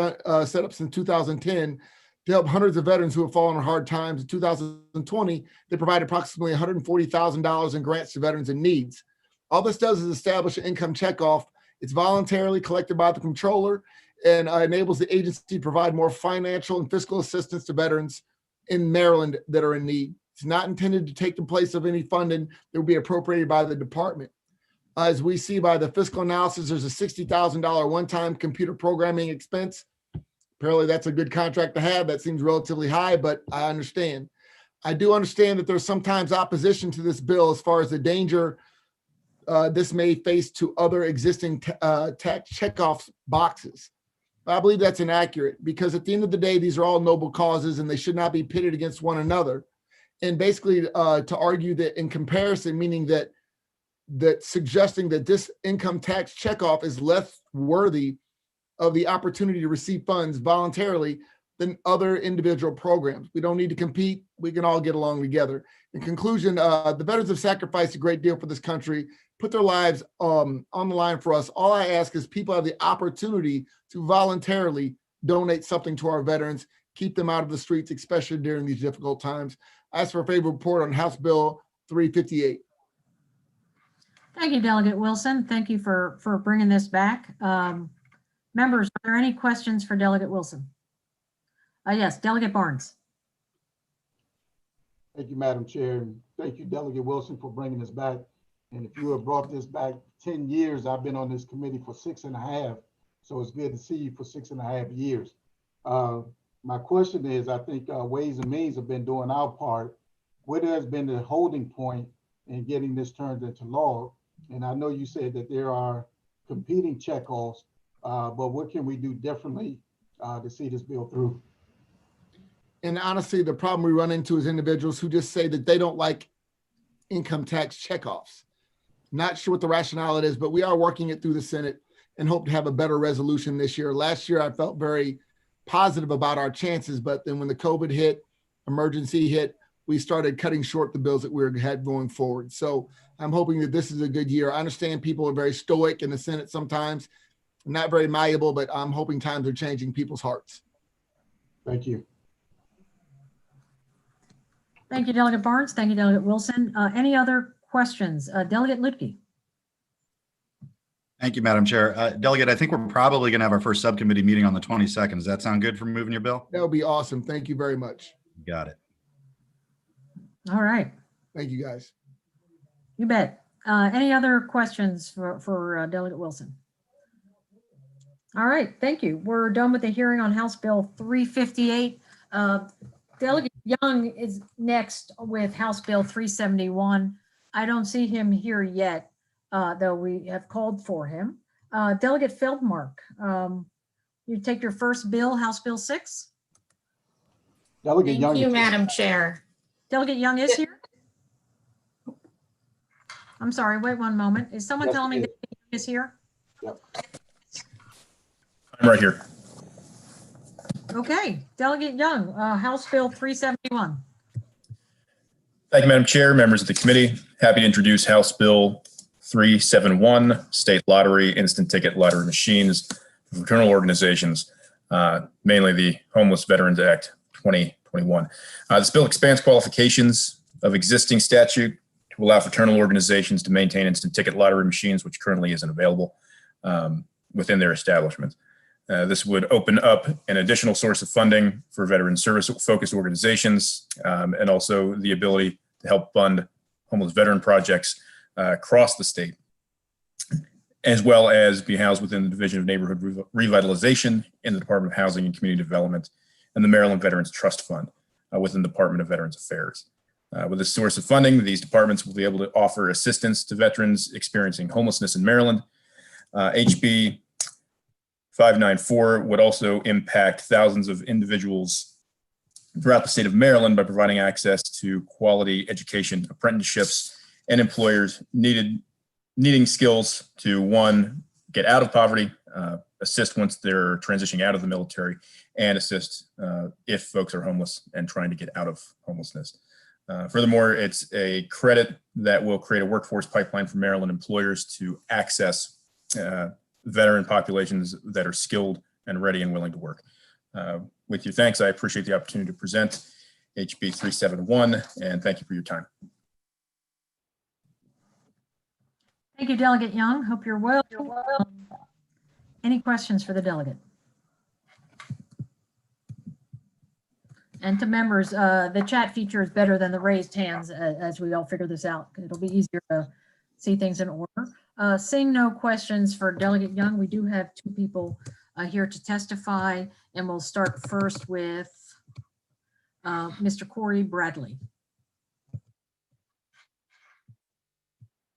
set up since 2010 to help hundreds of veterans who have fallen on hard times. In 2020, they provided approximately $140,000 in grants to veterans in needs. All this does is establish an income checkoff. It's voluntarily collected by the controller and enables the agency to provide more financial and fiscal assistance to veterans in Maryland that are in need. It's not intended to take the place of any funding that will be appropriated by the department. As we see by the fiscal analysis, there's a $60,000 one-time computer programming expense. Apparently that's a good contract to have. That seems relatively high, but I understand. I do understand that there's sometimes opposition to this bill as far as the danger this may face to other existing tax checkoff boxes. But I believe that's inaccurate because at the end of the day, these are all noble causes and they should not be pitted against one another. And basically to argue that in comparison, meaning that suggesting that this income tax checkoff is less worthy of the opportunity to receive funds voluntarily than other individual programs. We don't need to compete. We can all get along together. In conclusion, the veterans have sacrificed a great deal for this country, put their lives on the line for us. All I ask is people have the opportunity to voluntarily donate something to our veterans, keep them out of the streets, especially during these difficult times. I ask for a favorable report on House Bill 358.
Thank you, Delegate Wilson. Thank you for bringing this back. Members, are there any questions for Delegate Wilson? Yes, Delegate Barnes.
Thank you, Madam Chair, and thank you, Delegate Wilson, for bringing this back. And if you have brought this back 10 years, I've been on this committee for 6.5, so it's good to see you for 6.5 years. My question is, I think Ways and Means have been doing our part. What has been the holding point in getting this turned into law? And I know you said that there are competing checkoffs, but what can we do differently to see this bill through?
And honestly, the problem we run into is individuals who just say that they don't like income tax checkoffs. Not sure what the rationale it is, but we are working it through the Senate and hope to have a better resolution this year. Last year, I felt very positive about our chances, but then when the COVID hit, emergency hit, we started cutting short the bills that we had going forward. So I'm hoping that this is a good year. I understand people are very stoic in the Senate sometimes, not very malleable, but I'm hoping times are changing people's hearts.
Thank you.
Thank you, Delegate Barnes. Thank you, Delegate Wilson. Any other questions? Delegate Lutke.
Thank you, Madam Chair. Delegate, I think we're probably going to have our first subcommittee meeting on the 22nd. Does that sound good for moving your bill?
That would be awesome. Thank you very much.
Got it.
All right,
Thank you, guys.
you bet. Any other questions for Delegate Wilson? All right, thank you. We're done with the hearing on House Bill 358. Delegate Young is next with House Bill 371. I don't see him here yet, though we have called for him. Delegate Feldmark, you take your first bill, House Bill 6.
Delegate Young.
Thank you, Madam Chair.
Delegate Young is here? I'm sorry, wait one moment. Is someone
Yes,
telling me
he
that Young is here?
Yep.
I'm right here.
Okay, Delegate Young, House Bill 371.
Thank you, Madam Chair, members of the committee. Happy to introduce House Bill 371, State Lottery Instant Ticket Lottery Machines for Fraternal Organizations, mainly the Homeless Veterans Act 2021. This bill expands qualifications of existing statute to allow fraternal organizations to maintain instant ticket lottery machines, which currently isn't available within their establishments. This would open up an additional source of funding for veteran service-focused organizations, and also the ability to help fund homeless veteran projects across the state, as well as be housed within the Division of Neighborhood Revitalization in the Department of Housing and Community Development and the Maryland Veterans Trust Fund within the Department of Veterans Affairs. With this source of funding, these departments will be able to offer assistance to veterans experiencing homelessness in Maryland. HB 594 would also impact thousands of individuals throughout the state of Maryland by providing access to quality education apprenticeships and employers needing skills to, one, get out of poverty, assist once they're transitioning out of the military, and assist if folks are homeless and trying to get out of homelessness. Furthermore, it's a credit that will create a workforce pipeline for Maryland employers to access veteran populations that are skilled and ready and willing to work. With your thanks, I appreciate the opportunity to present HB 371, and thank you for your time.
Thank you, Delegate Young. Hope you're well. Any questions for the delegate? And to members, the chat feature is better than the raised hands as we all figure this out. It'll be easier to see things in order. Seeing no questions for Delegate Young, we do have two people here to testify, and we'll start first with Mr. Corey Bradley.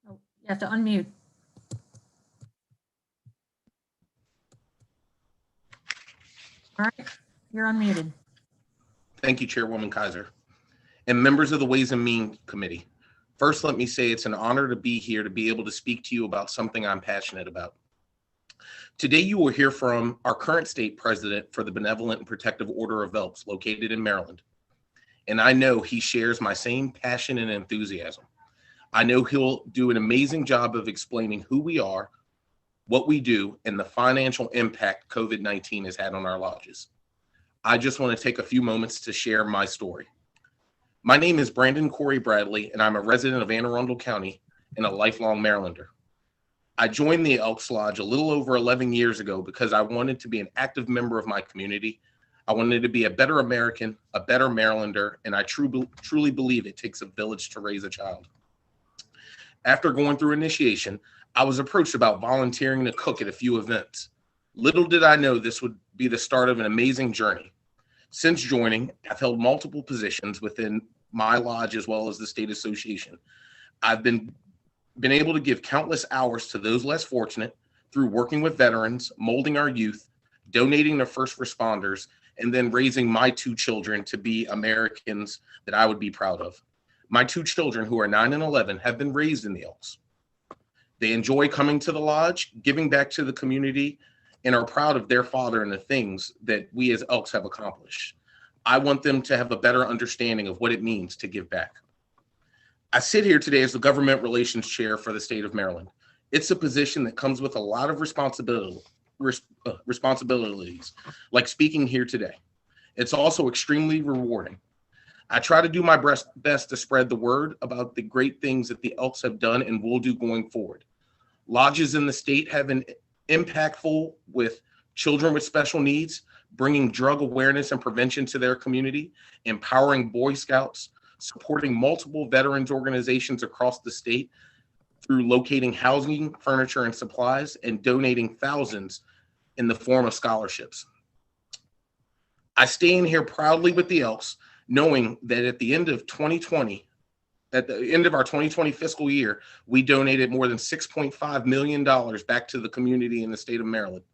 Oh, you have to unmute. All right, you're unmuted.
Thank you, Chairwoman Kaiser, and members of the Ways and Means Committee. First, let me say it's an honor to be here to be able to speak to you about something I'm passionate about. Today, you will hear from our current state president for the Benevolent and Protective Order of Elks located in Maryland. And I know he shares my same passion and enthusiasm. I know he'll do an amazing job of explaining who we are, what we do, and the financial impact COVID-19 has had on our lodges. I just want to take a few moments to share my story. My name is Brandon Corey Bradley, and I'm a resident of Anne Arundel County and a lifelong Marylander. I joined the Elks Lodge a little over 11 years ago because I wanted to be an active member of my community. I wanted to be a better American, a better Marylander, and I truly believe it takes a village to raise a child. After going through initiation, I was approached about volunteering to cook at a few events. Little did I know this would be the start of an amazing journey. Since joining, I've held multiple positions within my lodge as well as the state association. I've been able to give countless hours to those less fortunate through working with veterans, molding our youth, donating to first responders, and then raising my two children to be Americans that I would be proud of. My two children, who are 9 and 11, have been raised in the Elks. They enjoy coming to the lodge, giving back to the community, and are proud of their father and the things that we as Elks have accomplished. I want them to have a better understanding of what it means to give back. I sit here today as the Government Relations Chair for the state of Maryland. It's a position that comes with a lot of responsibilities, like speaking here today. It's also extremely rewarding. I try to do my best to spread the word about the great things that the Elks have done and will do going forward. Lodges in the state have been impactful with children with special needs, bringing drug awareness and prevention to their community, empowering Boy Scouts, supporting multiple veterans organizations across the state through locating housing, furniture, and supplies, and donating thousands in the form of scholarships. I stand here proudly with the Elks, knowing that at the end of 2020, at the end of our 2020 fiscal year, we donated more than $6.5 million back to the community in the state of Maryland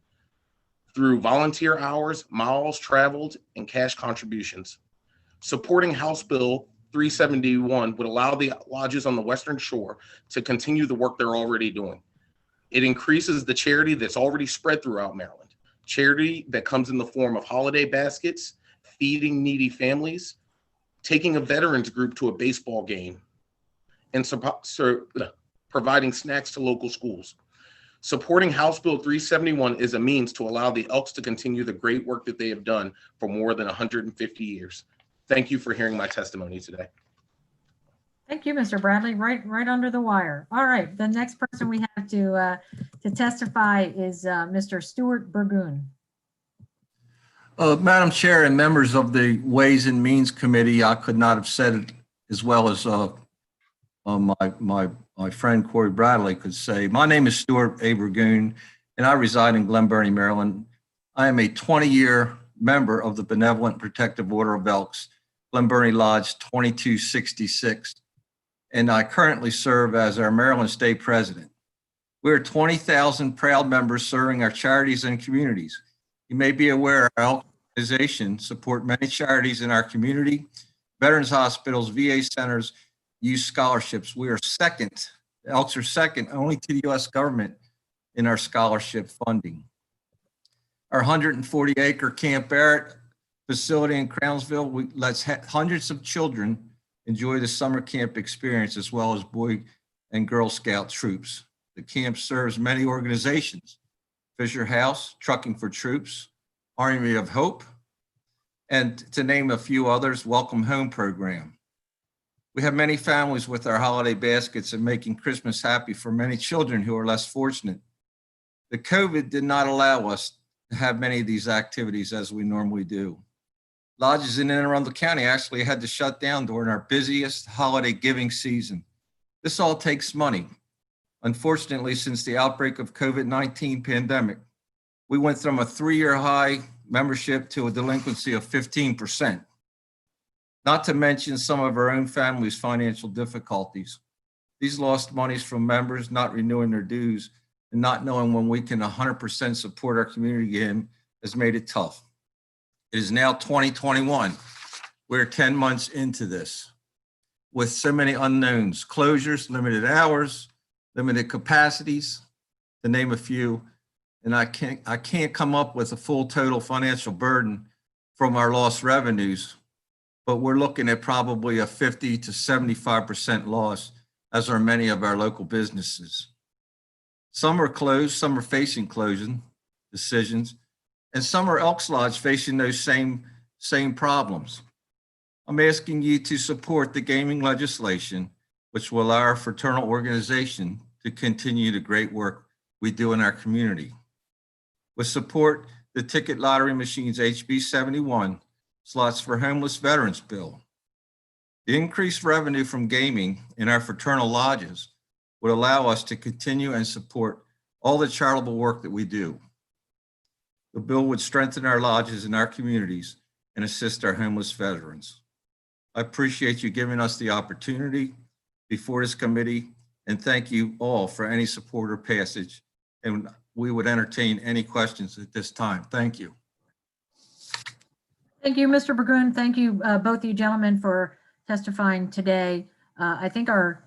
through volunteer hours, miles traveled, and cash contributions. Supporting House Bill 371 would allow the lodges on the Western Shore to continue the work they're already doing. It increases the charity that's already spread throughout Maryland. Charity that comes in the form of holiday baskets, feeding needy families, taking a veterans group to a baseball game, and providing snacks to local schools. Supporting House Bill 371 is a means to allow the Elks to continue the great work that they have done for more than 150 years. Thank you for hearing my testimony today.
Thank you, Mr. Bradley. Right under the wire. All right, the next person we have to testify is Mr. Stuart Burgoon.
Madam Chair and members of the Ways and Means Committee, I could not have said it as well as my friend Corey Bradley could say. My name is Stuart A. Burgoon, and I reside in Glen Burnie, Maryland. I am a 20-year member of the Benevolent Protective Order of Elks, Glen Burnie Lodge 2266, and I currently serve as our Maryland State President. We're 20,000 proud members serving our charities and communities. You may be aware our organization support many charities in our community, veterans hospitals, VA centers, youth scholarships. We are second, the Elks are second only to the U.S. government in our scholarship funding. Our 140-acre Camp Barrett facility in Crownsville lets hundreds of children enjoy the summer camp experience as well as Boy and Girl Scout troops. The camp serves many organizations, Fisher House, Trucking for Troops, Army of Hope, and to name a few others, Welcome Home program. We have many families with our holiday baskets and making Christmas happy for many children who are less fortunate. The COVID did not allow us to have many of these activities as we normally do. Lodges in and around the county actually had to shut down during our busiest holiday giving season. This all takes money. Unfortunately, since the outbreak of COVID-19 pandemic, we went from a 3-year high membership to a delinquency of 15%. Not to mention some of our own families' financial difficulties. These lost monies from members not renewing their dues and not knowing when we can 100% support our community again has made it tough. It is now 2021. We're 10 months into this with so many unknowns, closures, limited hours, limited capacities, to name a few. And I can't come up with a full total financial burden from our lost revenues, but we're looking at probably a 50 to 75% loss, as are many of our local businesses. Some are closed, some are facing closing decisions, and some are Elks Lodge facing those same problems. I'm asking you to support the gaming legislation, which will allow our fraternal organization to continue the great work we do in our community. With support, the ticket lottery machines HB 71, Slots for Homeless Veterans Bill. The increased revenue from gaming in our fraternal lodges would allow us to continue and support all the charitable work that we do. The bill would strengthen our lodges in our communities and assist our homeless veterans. I appreciate you giving us the opportunity before this committee, and thank you all for any support or passage. And we would entertain any questions at this time. Thank you.
Thank you, Mr. Burgoon. Thank you, both of you gentlemen, for testifying today. I think to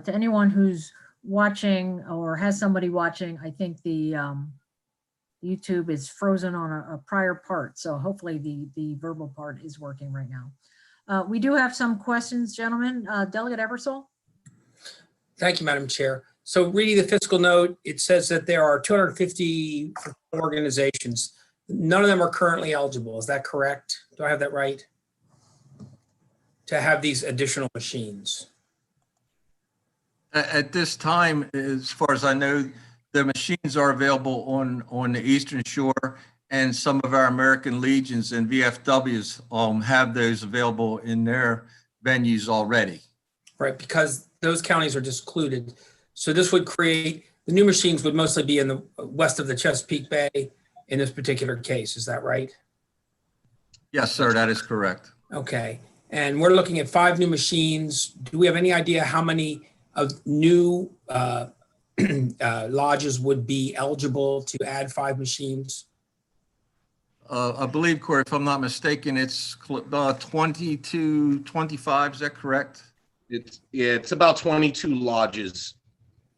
anyone who's watching or has somebody watching, I think the YouTube is frozen on a prior part. So hopefully the verbal part is working right now. We do have some questions, gentlemen. Delegate Ebersole.
Thank you, Madam Chair. So reading the fiscal note, it says that there are 250 organizations. None of them are currently eligible. Is that correct? Do I have that right? To have these additional machines?
At this time, as far as I know, the machines are available on the Eastern Shore, and some of our American Legions and VFWs have those available in their venues already.
Right, because those counties are excluded. So this would create, the new machines would mostly be in the west of the Chesapeake Bay in this particular case. Is that right?
Yes, sir, that is correct.
Okay. And we're looking at 5 new machines. Do we have any idea how many of new lodges would be eligible to add 5 machines?
I believe, Corey, if I'm not mistaken, it's 20 to 25. Is that correct?
It's about 22 lodges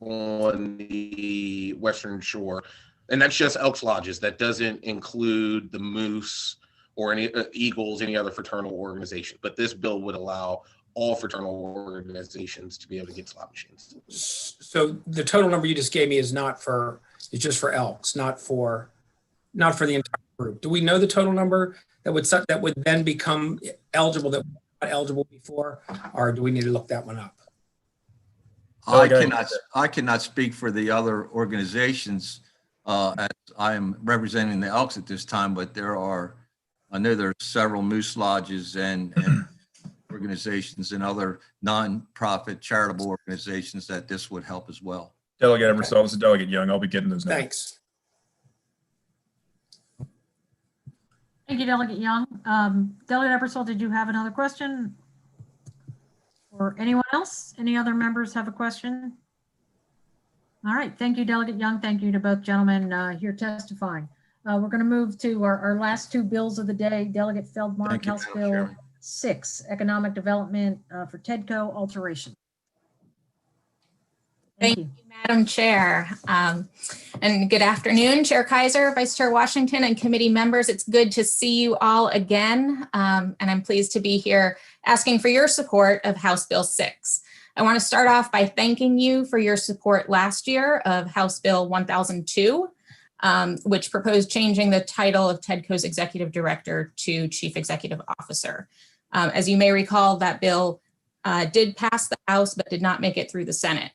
on the Western Shore, and that's just Elks lodges. That doesn't include the Moose or any Eagles, any other fraternal organization. But this bill would allow all fraternal organizations to be able to get slot machines.
So the total number you just gave me is just for Elks, not for the entire group. Do we know the total number that would then become eligible that was not eligible before, or do we need to look that one up?
I cannot speak for the other organizations as I am representing the Elks at this time, but I know there's several Moose lodges and organizations and other nonprofit charitable organizations that this would help as well.
Delegate Ebersol, this is Delegate Young. I'll be getting those now.
Thanks.
Thank you, Delegate Young. Delegate Ebersol, did you have another question? Or anyone else? Any other members have a question? All right, thank you, Delegate Young. Thank you to both gentlemen here testifying. We're going to move to our last 2 bills of the day. Delegate Feldmark, House Bill 6, Economic Development for TEDCO Alteration.
Thank you, Madam Chair. And good afternoon, Chair Kaiser, Vice Chair Washington, and committee members. It's good to see you all again. And I'm pleased to be here asking for your support of House Bill 6. I want to start off by thanking you for your support last year of House Bill 1002, which proposed changing the title of TEDCO's Executive Director to Chief Executive Officer. As you may recall, that bill did pass the House, but did not make it through the Senate.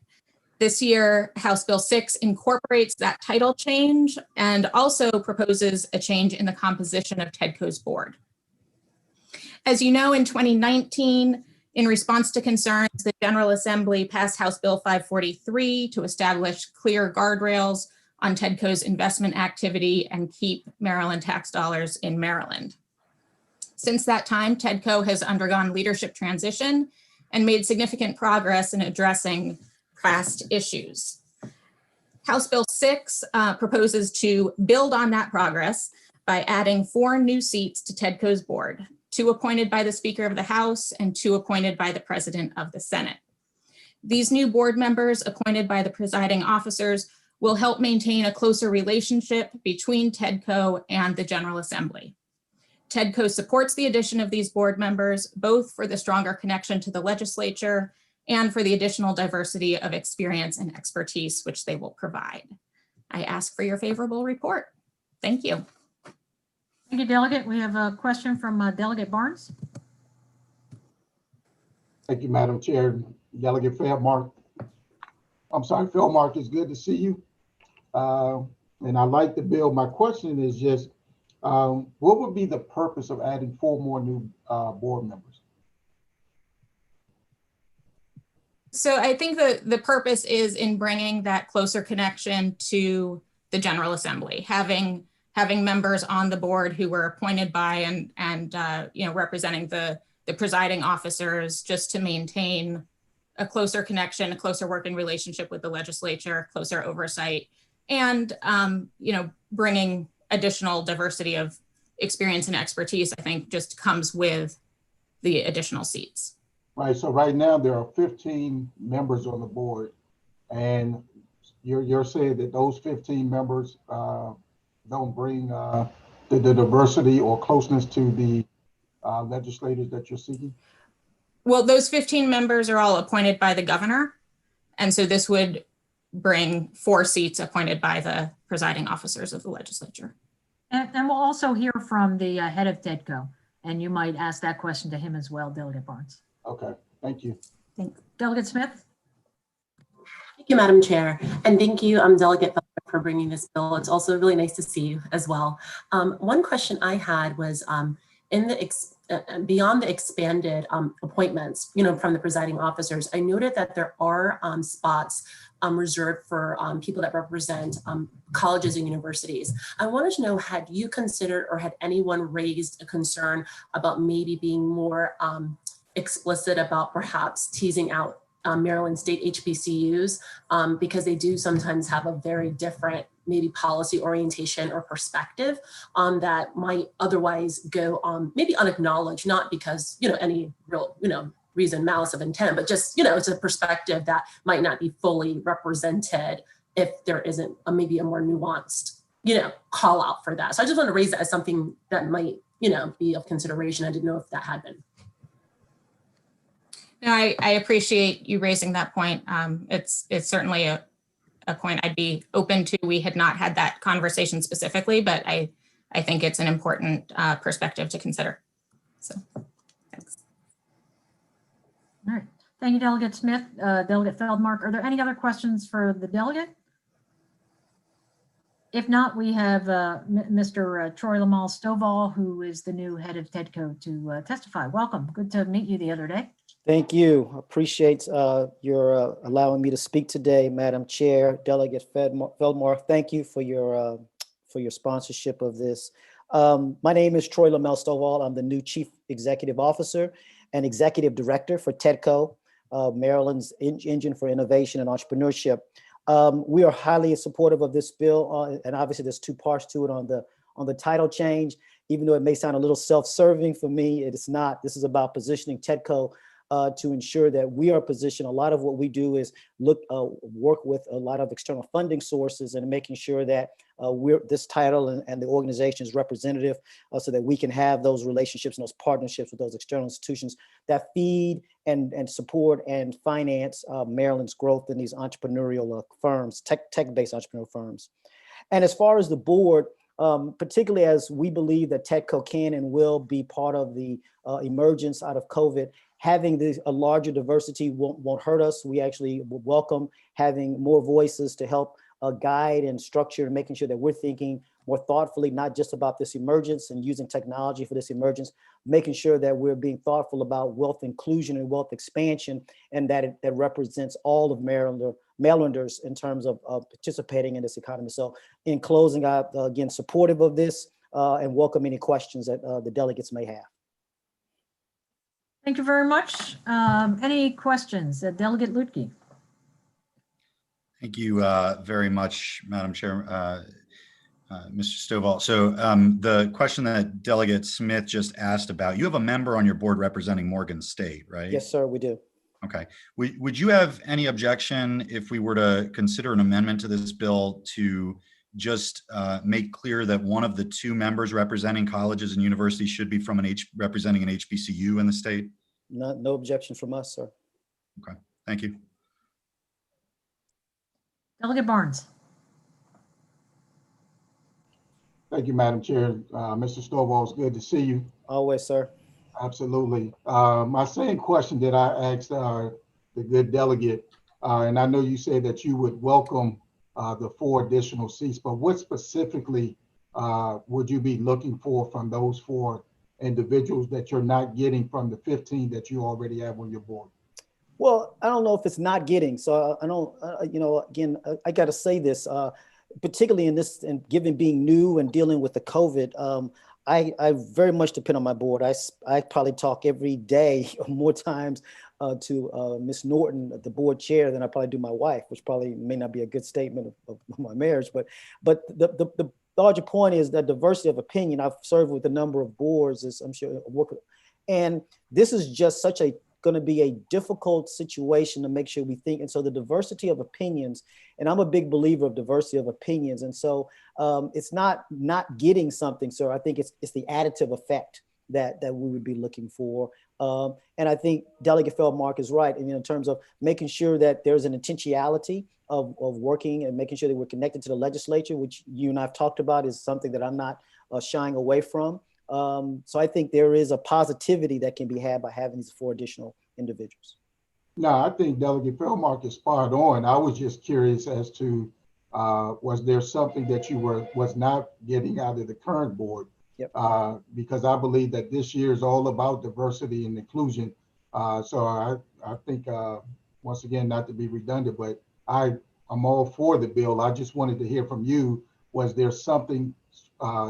This year, House Bill 6 incorporates that title change and also proposes a change in the composition of TEDCO's board. As you know, in 2019, in response to concerns, the General Assembly passed House Bill 543 to establish clear guardrails on TEDCO's investment activity and keep Maryland tax dollars in Maryland. Since that time, TEDCO has undergone leadership transition and made significant progress in addressing past issues. House Bill 6 proposes to build on that progress by adding 4 new seats to TEDCO's board, 2 appointed by the Speaker of the House and 2 appointed by the President of the Senate. These new board members appointed by the presiding officers will help maintain a closer relationship between TEDCO and the General Assembly. TEDCO supports the addition of these board members, both for the stronger connection to the legislature and for the additional diversity of experience and expertise which they will provide. I ask for your favorable report. Thank you.
Thank you, Delegate. We have a question from Delegate Barnes.
Thank you, Madam Chair. Delegate Feldmark. Feldmark, it's good to see you. And I like the bill. My question is just, what would be the purpose of adding 4 more new board members?
So I think the purpose is in bringing that closer connection to the General Assembly, having members on the board who were appointed by and representing the presiding officers, just to maintain a closer connection, a closer working relationship with the legislature, closer oversight, and bringing additional diversity of experience and expertise, I think just comes with the additional seats.
Right, so right now there are 15 members on the board, and you're saying that those 15 members don't bring the diversity or closeness to the legislators that you're seeking?
Well, those 15 members are all appointed by the governor, and so this would bring 4 seats appointed by the presiding officers of the legislature.
And we'll also hear from the head of TEDCO, and you might ask that question to him as well, Delegate Barnes.
Okay, thank you.
Delegate Smith.
Thank you, Madam Chair, and thank you, Delegate
for bringing this bill. It's also really nice to see you as well. One question I had was in the beyond the expanded appointments, from the presiding officers, I noted that there are spots reserved for people that represent colleges and universities. I wanted to know, had you considered or had anyone raised a concern about maybe being more explicit about perhaps teasing out Maryland State HBCUs because they do sometimes have a very different maybe policy orientation or perspective that might otherwise go maybe unacknowledged, not because, any real, reason, malice of intent, but just, it's a perspective that might not be fully represented if there isn't maybe a more nuanced, call out for that. So I just want to raise that as something that might, be of consideration. I didn't know if that had been.
No, I appreciate you raising that point. It's certainly a point I'd be open to. We had not had that conversation specifically, but I think it's an important perspective to consider. So, thanks.
All right. Thank you, Delegate Smith. Delegate Feldmark, are there any other questions for the delegate? If not, we have Mr. Troy Lamal Stovall, who is the new head of TEDCO, to testify. Welcome. Good to meet you the other day.
Thank you. Appreciate your allowing me to speak today, Madam Chair. Delegate Feldmark, thank you for your sponsorship of this. My name is Troy Lamal Stovall. I'm the new Chief Executive Officer and Executive Director for TEDCO, Maryland's Engine for Innovation and Entrepreneurship. We are highly supportive of this bill, and obviously there's two parts to it on the title change. Even though it may sound a little self-serving for me, it is not. This is about positioning TEDCO to ensure that we are positioned. A lot of what we do is work with a lot of external funding sources and making sure that this title and the organization is representative so that we can have those relationships and those partnerships with those external institutions that feed and support and finance Maryland's growth in these entrepreneurial firms, tech-based entrepreneurial firms. And as far as the board, particularly as we believe that TEDCO can and will be part of the emergence out of COVID, having a larger diversity won't hurt us. We actually welcome having more voices to help guide and structure and making sure that we're thinking more thoughtfully, not just about this emergence and using technology for this emergence, making sure that we're being thoughtful about wealth inclusion and wealth expansion, and that that represents all of Marylanders in terms of participating in this economy. So in closing, I'm again supportive of this and welcome any questions that the delegates may have.
Thank you very much. Any questions? Delegate Lutke.
Thank you very much, Madam Chair, Mr. Stovall. So the question that Delegate Smith just asked about, you have a member on your board representing Morgan State, right?
Yes, sir, we do.
Okay. Would you have any objection if we were to consider an amendment to this bill to just make clear that one of the two members representing colleges and universities should be from representing an HBCU in the state?
No objection from us, sir.
Okay, thank you.
Delegate Barnes.
Thank you, Madam Chair. Mr. Stovall, it's good to see you.
Always, sir.
Absolutely. My same question that I asked the good delegate, and I know you said that you would welcome the 4 additional seats, but what specifically would you be looking for from those 4 individuals that you're not getting from the 15 that you already have on your board?
Well, I don't know if it's not getting, so I don't, again, I got to say this, particularly in this, and given being new and dealing with the COVID, I very much depend on my board. I probably talk every day more times to Ms. Norton, the board chair, than I probably do my wife, which probably may not be a good statement of my marriage, but the larger point is that diversity of opinion. I've served with a number of boards, as I'm sure, and this is just such a going to be a difficult situation to make sure we think. And so the diversity of opinions, and I'm a big believer of diversity of opinions. And so it's not getting something, sir. I think it's the additive effect that we would be looking for. And I think Delegate Feldmark is right in terms of making sure that there's an intentionality of working and making sure that we're connected to the legislature, which you and I've talked about is something that I'm not shying away from. So I think there is a positivity that can be had by having these 4 additional individuals.
No, I think Delegate Feldmark is spot on. I was just curious as to Was there something that you was not getting out of the current board?
Yep.
Because I believe that this year is all about diversity and inclusion. So I think, once again, not to be redundant, but I'm all for the bill. I just wanted to hear from you. Was there something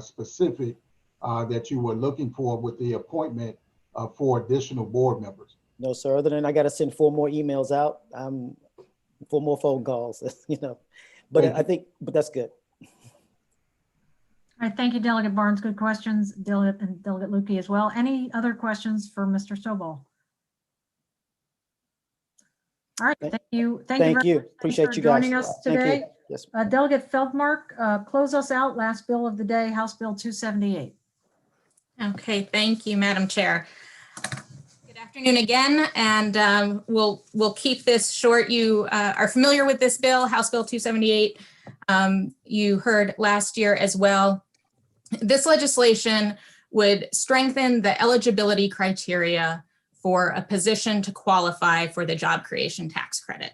specific that you were looking for with the appointment of 4 additional board members?
No, sir, other than I got to send 4 more emails out, 4 more phone calls, you know, but
Thank
I
you.
think, but that's good.
All right, thank you, Delegate Barnes. Good questions, Delegate and Delegate Lukey as well. Any other questions for Mr. Sobol? All right, thank you.
Thank
very
you.
much. Thanks
Appreciate
for
you guys.
joining us
Thank you.
today.
Yes.
Delegate Feldmark, close us out. Last bill of the day, House Bill 278.
Okay, thank you, Madam Chair. Good afternoon again, and we'll keep this short. You are familiar with this bill, House Bill 278. You heard last year as well. This legislation would strengthen the eligibility criteria for a position to qualify for the job creation tax credit.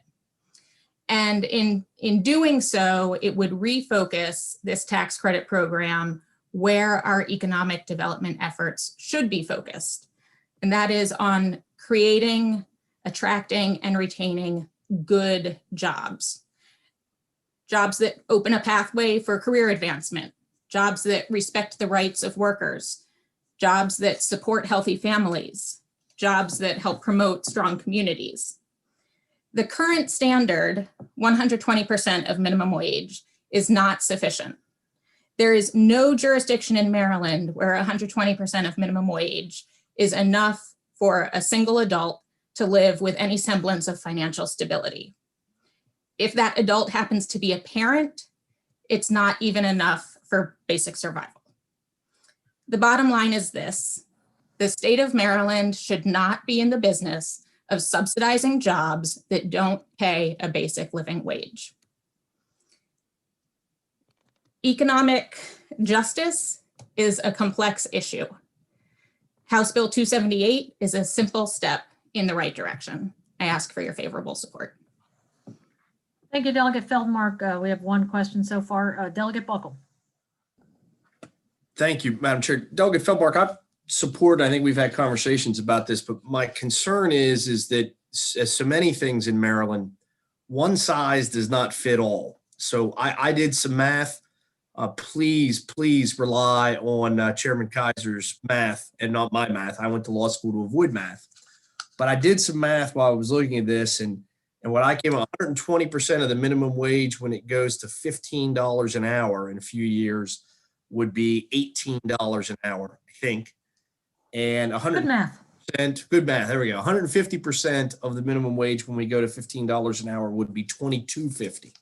And in doing so, it would refocus this tax credit program where our economic development efforts should be focused. And that is on creating, attracting, and retaining good jobs. Jobs that open a pathway for career advancement, jobs that respect the rights of workers, jobs that support healthy families, jobs that help promote strong communities. The current standard, 120% of minimum wage, is not sufficient. There is no jurisdiction in Maryland where 120% of minimum wage is enough for a single adult to live with any semblance of financial stability. If that adult happens to be a parent, it's not even enough for basic survival. The bottom line is this: the state of Maryland should not be in the business of subsidizing jobs that don't pay a basic living wage. Economic justice is a complex issue. House Bill 278 is a simple step in the right direction. I ask for your favorable support.
Thank you, Delegate Feldmark. We have one question so far. Delegate Buckle.
Thank you, Madam Chair. Delegate Feldmark, I support, I think we've had conversations about this, but my concern is that as so many things in Maryland, one size does not fit all. So I did some math. Please rely on Chairman Kaiser's math and not my math. I went to law school to avoid math, but I did some math while I was looking at this, and what I came 120% of the minimum wage when it goes to $15 an hour in a few years would be $18 an hour, I think. And 100%,
good math.
Good math, there we go. 150% of the minimum wage when we go to $15 an hour would be $22.50.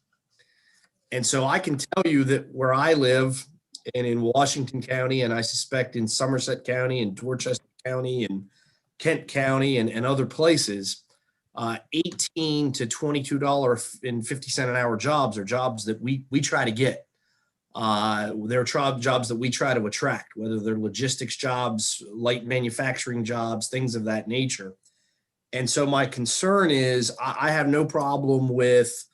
And so I can tell you that where I live and in Washington County, and I suspect in Somerset County and Dorchester County and Kent County and other places, $18 to $22.50 an hour jobs are jobs that we try to get. They're jobs that we try to attract, whether they're logistics jobs, light manufacturing jobs, things of that nature. And so my concern is I have no problem with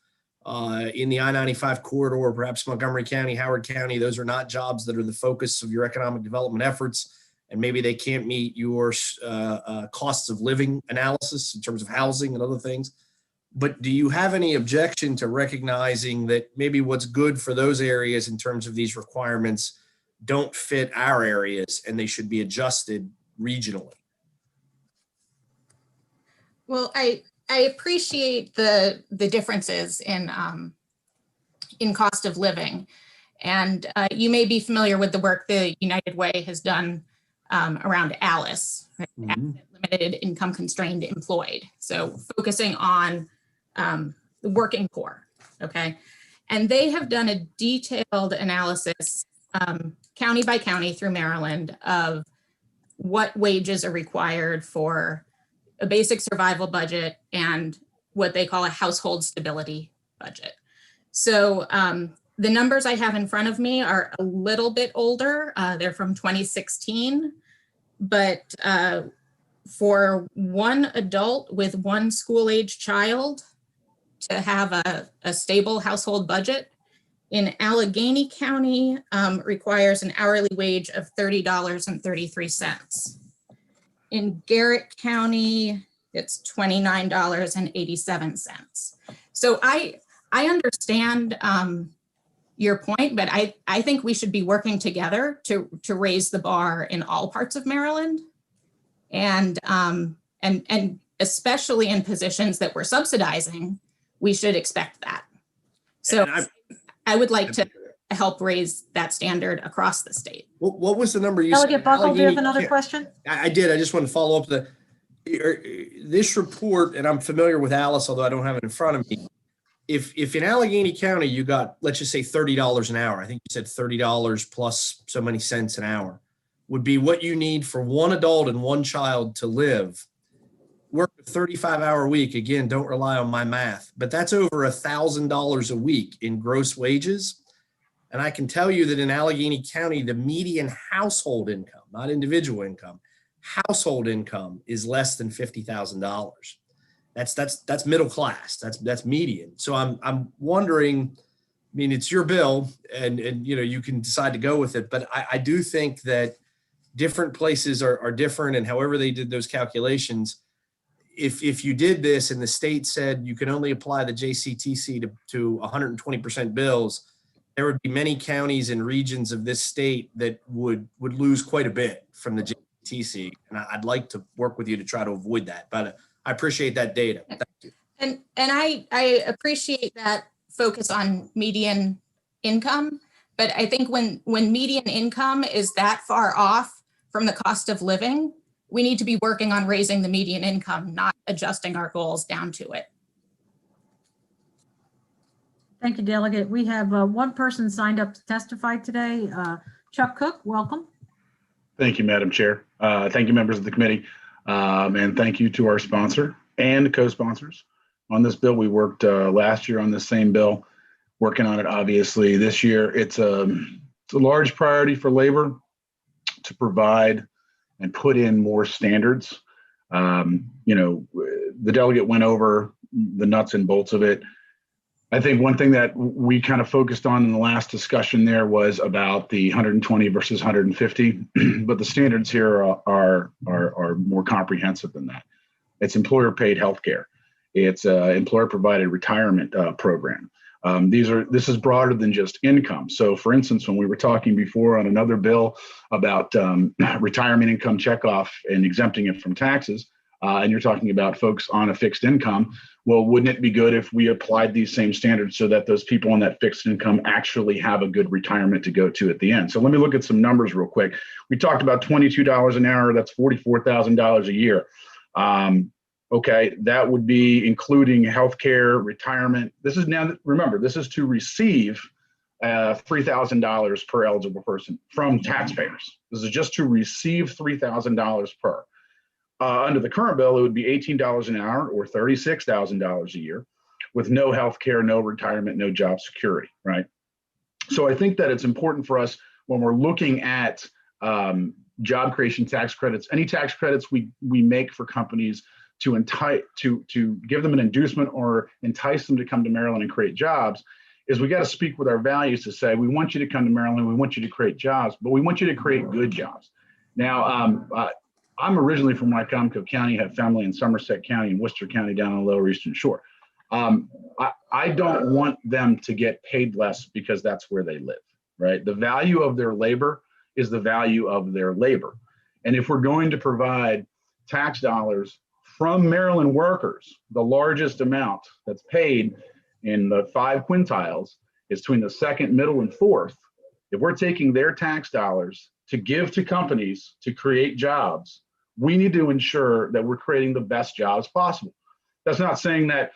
in the I-95 corridor, perhaps Montgomery County, Howard County, those are not jobs that are the focus of your economic development efforts. And maybe they can't meet your costs of living analysis in terms of housing and other things. But do you have any objection to recognizing that maybe what's good for those areas in terms of these requirements don't fit our areas and they should be adjusted regionally?
Well, I appreciate the differences in cost of living. And you may be familiar with the work the United Way has done around ALICE, right? Limited income constrained employed. So focusing on the working poor, okay? And they have done a detailed analysis county by county through Maryland of what wages are required for a basic survival budget and what they call a household stability budget. So the numbers I have in front of me are a little bit older. They're from 2016, but for one adult with one school-age child to have a stable household budget, in Allegheny County requires an hourly wage of $30.33. In Garrett County, it's $29.87. So I understand your point, but I think we should be working together to raise the bar in all parts of Maryland, and especially in positions that we're subsidizing, we should expect that. So I would like to help raise that standard across the state.
What was the number you
Delegate
said?
Buckle, do you have
Allegheny
another question?
I did. I just want to follow up this report, and I'm familiar with Alice, although I don't have it in front of me. If in Allegheny County you got, let's just say $30 an hour, I think you said $30 plus so many cents an hour, would be what you need for one adult and one child to live. Work a 35-hour week. Again, don't rely on my math, but that's over $1,000 a week in gross wages. And I can tell you that in Allegheny County, the median household income, not individual income, household income is less than $50,000. That's middle class. That's median. So I'm wondering, I mean, it's your bill, and you can decide to go with it, but I do think that different places are different, and however they did those calculations, if you did this and the state said you can only apply the JCTC to 120% bills, there would be many counties and regions of this state that would lose quite a bit from the JCTC, and I'd like to work with you to try to avoid that. But I appreciate that data. Thank you.
And I appreciate that focus on median income, but I think when median income is that far off from the cost of living, we need to be working on raising the median income, not adjusting our goals down to it.
Thank you, Delegate. We have one person signed up to testify today. Chuck Cook, welcome.
Thank you, Madam Chair. Thank you, members of the committee. And thank you to our sponsor and co-sponsors on this bill. We worked last year on this same bill, working on it obviously this year. It's a large priority for labor to provide and put in more standards. The delegate went over the nuts and bolts of it. I think one thing that we kind of focused on in the last discussion there was about the 120 versus 150, but the standards here are more comprehensive than that. It's employer-paid healthcare. It's employer-provided retirement program. This is broader than just income. So, for instance, when we were talking before on another bill about retirement income checkoff and exempting it from taxes, and you're talking about folks on a fixed income, well, wouldn't it be good if we applied these same standards so that those people on that fixed income actually have a good retirement to go to at the end? So let me look at some numbers real quick. We talked about $22 an hour. That's $44,000 a year. Okay, that would be including healthcare, retirement. This is now, remember, this is to receive $3,000 per eligible person from taxpayers. This is just to receive $3,000 per. Under the current bill, it would be $18 an hour or $36,000 a year with no health care, no retirement, no job security, right? So I think that it's important for us when we're looking at job creation tax credits, any tax credits we make for companies to give them an inducement or entice them to come to Maryland and create jobs, is we got to speak with our values to say, we want you to come to Maryland, we want you to create jobs, but we want you to create good jobs. Now, I'm originally from Wycomico County, have family in Somerset County and Worcester County down on the Lower Eastern Shore. I don't want them to get paid less because that's where they live, right? The value of their labor is the value of their labor. And if we're going to provide tax dollars from Maryland workers, the largest amount that's paid in the 5 quintiles is between the second, middle, and fourth. If we're taking their tax dollars to give to companies to create jobs, we need to ensure that we're creating the best jobs possible. That's not saying that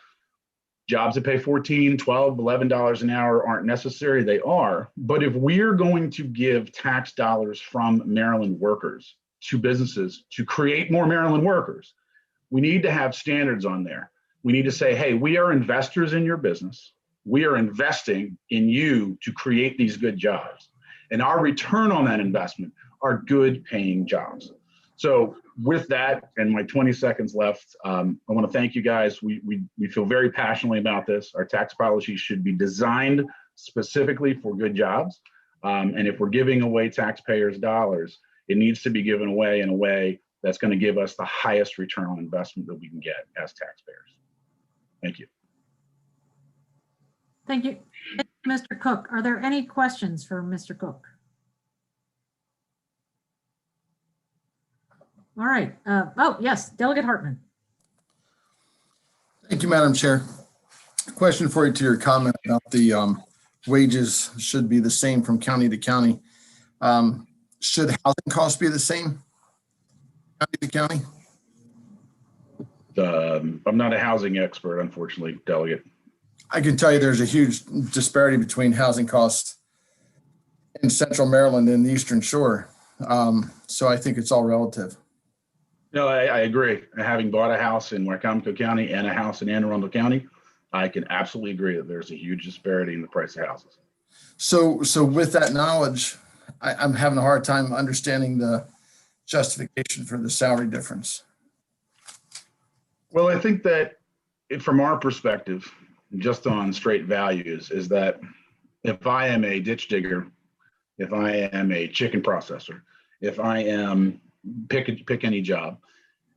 jobs that pay $14, $12, $11 an hour aren't necessary. They are. But if we're going to give tax dollars from Maryland workers to businesses to create more Maryland workers, we need to have standards on there. We need to say, hey, we are investors in your business. We are investing in you to create these good jobs. And our return on that investment are good paying jobs. So with that, and my 20 seconds left, I want to thank you guys. We feel very passionately about this. Our tax policy should be designed specifically for good jobs. And if we're giving away taxpayers' dollars, it needs to be given away in a way that's going to give us the highest return on investment that we can get as taxpayers. Thank you.
Thank you. Mr. Cook, are there any questions for Mr. Cook? All right. Oh, yes, Delegate Hartman.
Thank you, Madam Chair. Question for you to your comment about the wages should be the same from county to county. Should housing costs be the same county to county?
I'm not a housing expert, unfortunately, Delegate.
I can tell you there's a huge disparity between housing costs in Central Maryland and the Eastern Shore. So I think it's all relative.
No, I agree. Having bought a house in Wycomico County and a house in Anne Arundel County, I can absolutely agree that there's a huge disparity in the price of houses.
So with that knowledge, I'm having a hard time understanding the justification for the salary difference.
Well, I think that from our perspective, just on straight values, is that if I am a ditch digger, if I am a chicken processor, if I am pick any job,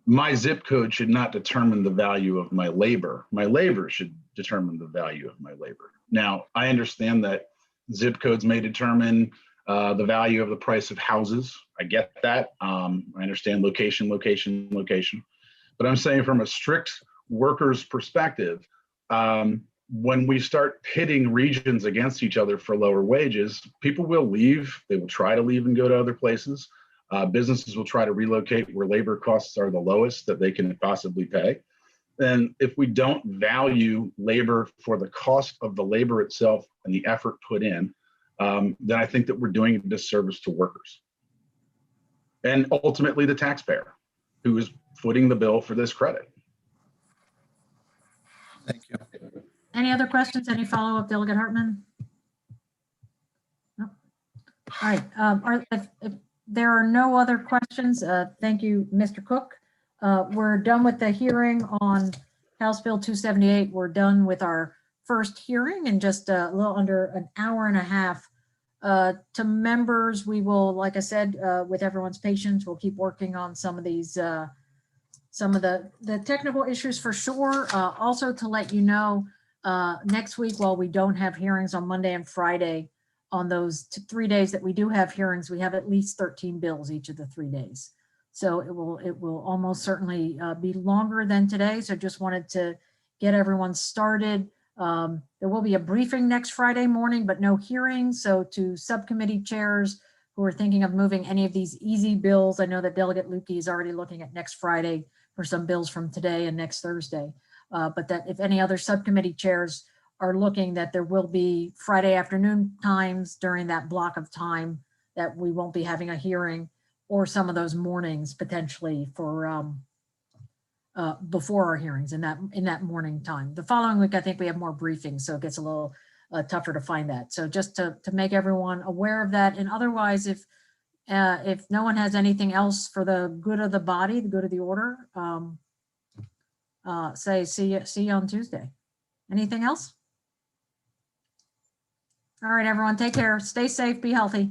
my zip code should not determine the value of my labor. My labor should determine the value of my labor. Now, I understand that zip codes may determine the value of the price of houses. I get that. I understand location. But I'm saying from a strict worker's perspective, when we start pitting regions against each other for lower wages, people will leave. They will try to leave and go to other places. Businesses will try to relocate where labor costs are the lowest that they can possibly pay. And if we don't value labor for the cost of the labor itself and the effort put in, then I think that we're doing a disservice to workers. And ultimately the taxpayer who is footing the bill for this credit.
Thank you.
Any other questions? Any follow-up, Delegate Hartman? No. All right. If there are no other questions, thank you, Mr. Cook. We're done with the hearing on House Bill 278. We're done with our first hearing in just a little under an hour and a half. To members, we will, like I said, with everyone's patience, we'll keep working on some of these, some of the technical issues for sure. Also to let you know, next week, while we don't have hearings on Monday and Friday, on those 3 days that we do have hearings, we have at least 13 bills each of the 3 days. So it will almost certainly be longer than today. So just wanted to get everyone started. There will be a briefing next Friday morning, but no hearing. So to subcommittee chairs who are thinking of moving any of these easy bills, I know that Delegate Lukey is already looking at next Friday for some bills from today and next Thursday. But that if any other subcommittee chairs are looking, that there will be Friday afternoon times during that block of time that we won't be having a hearing, or some of those mornings potentially for before our hearings in that morning time. The following week, I think we have more briefings, so it gets a little tougher to find that. So just to make everyone aware of that. And otherwise, if no one has anything else for the good of the body, the good of the order, say see you on Tuesday. Anything else? All right, everyone, take care. Stay safe, be healthy.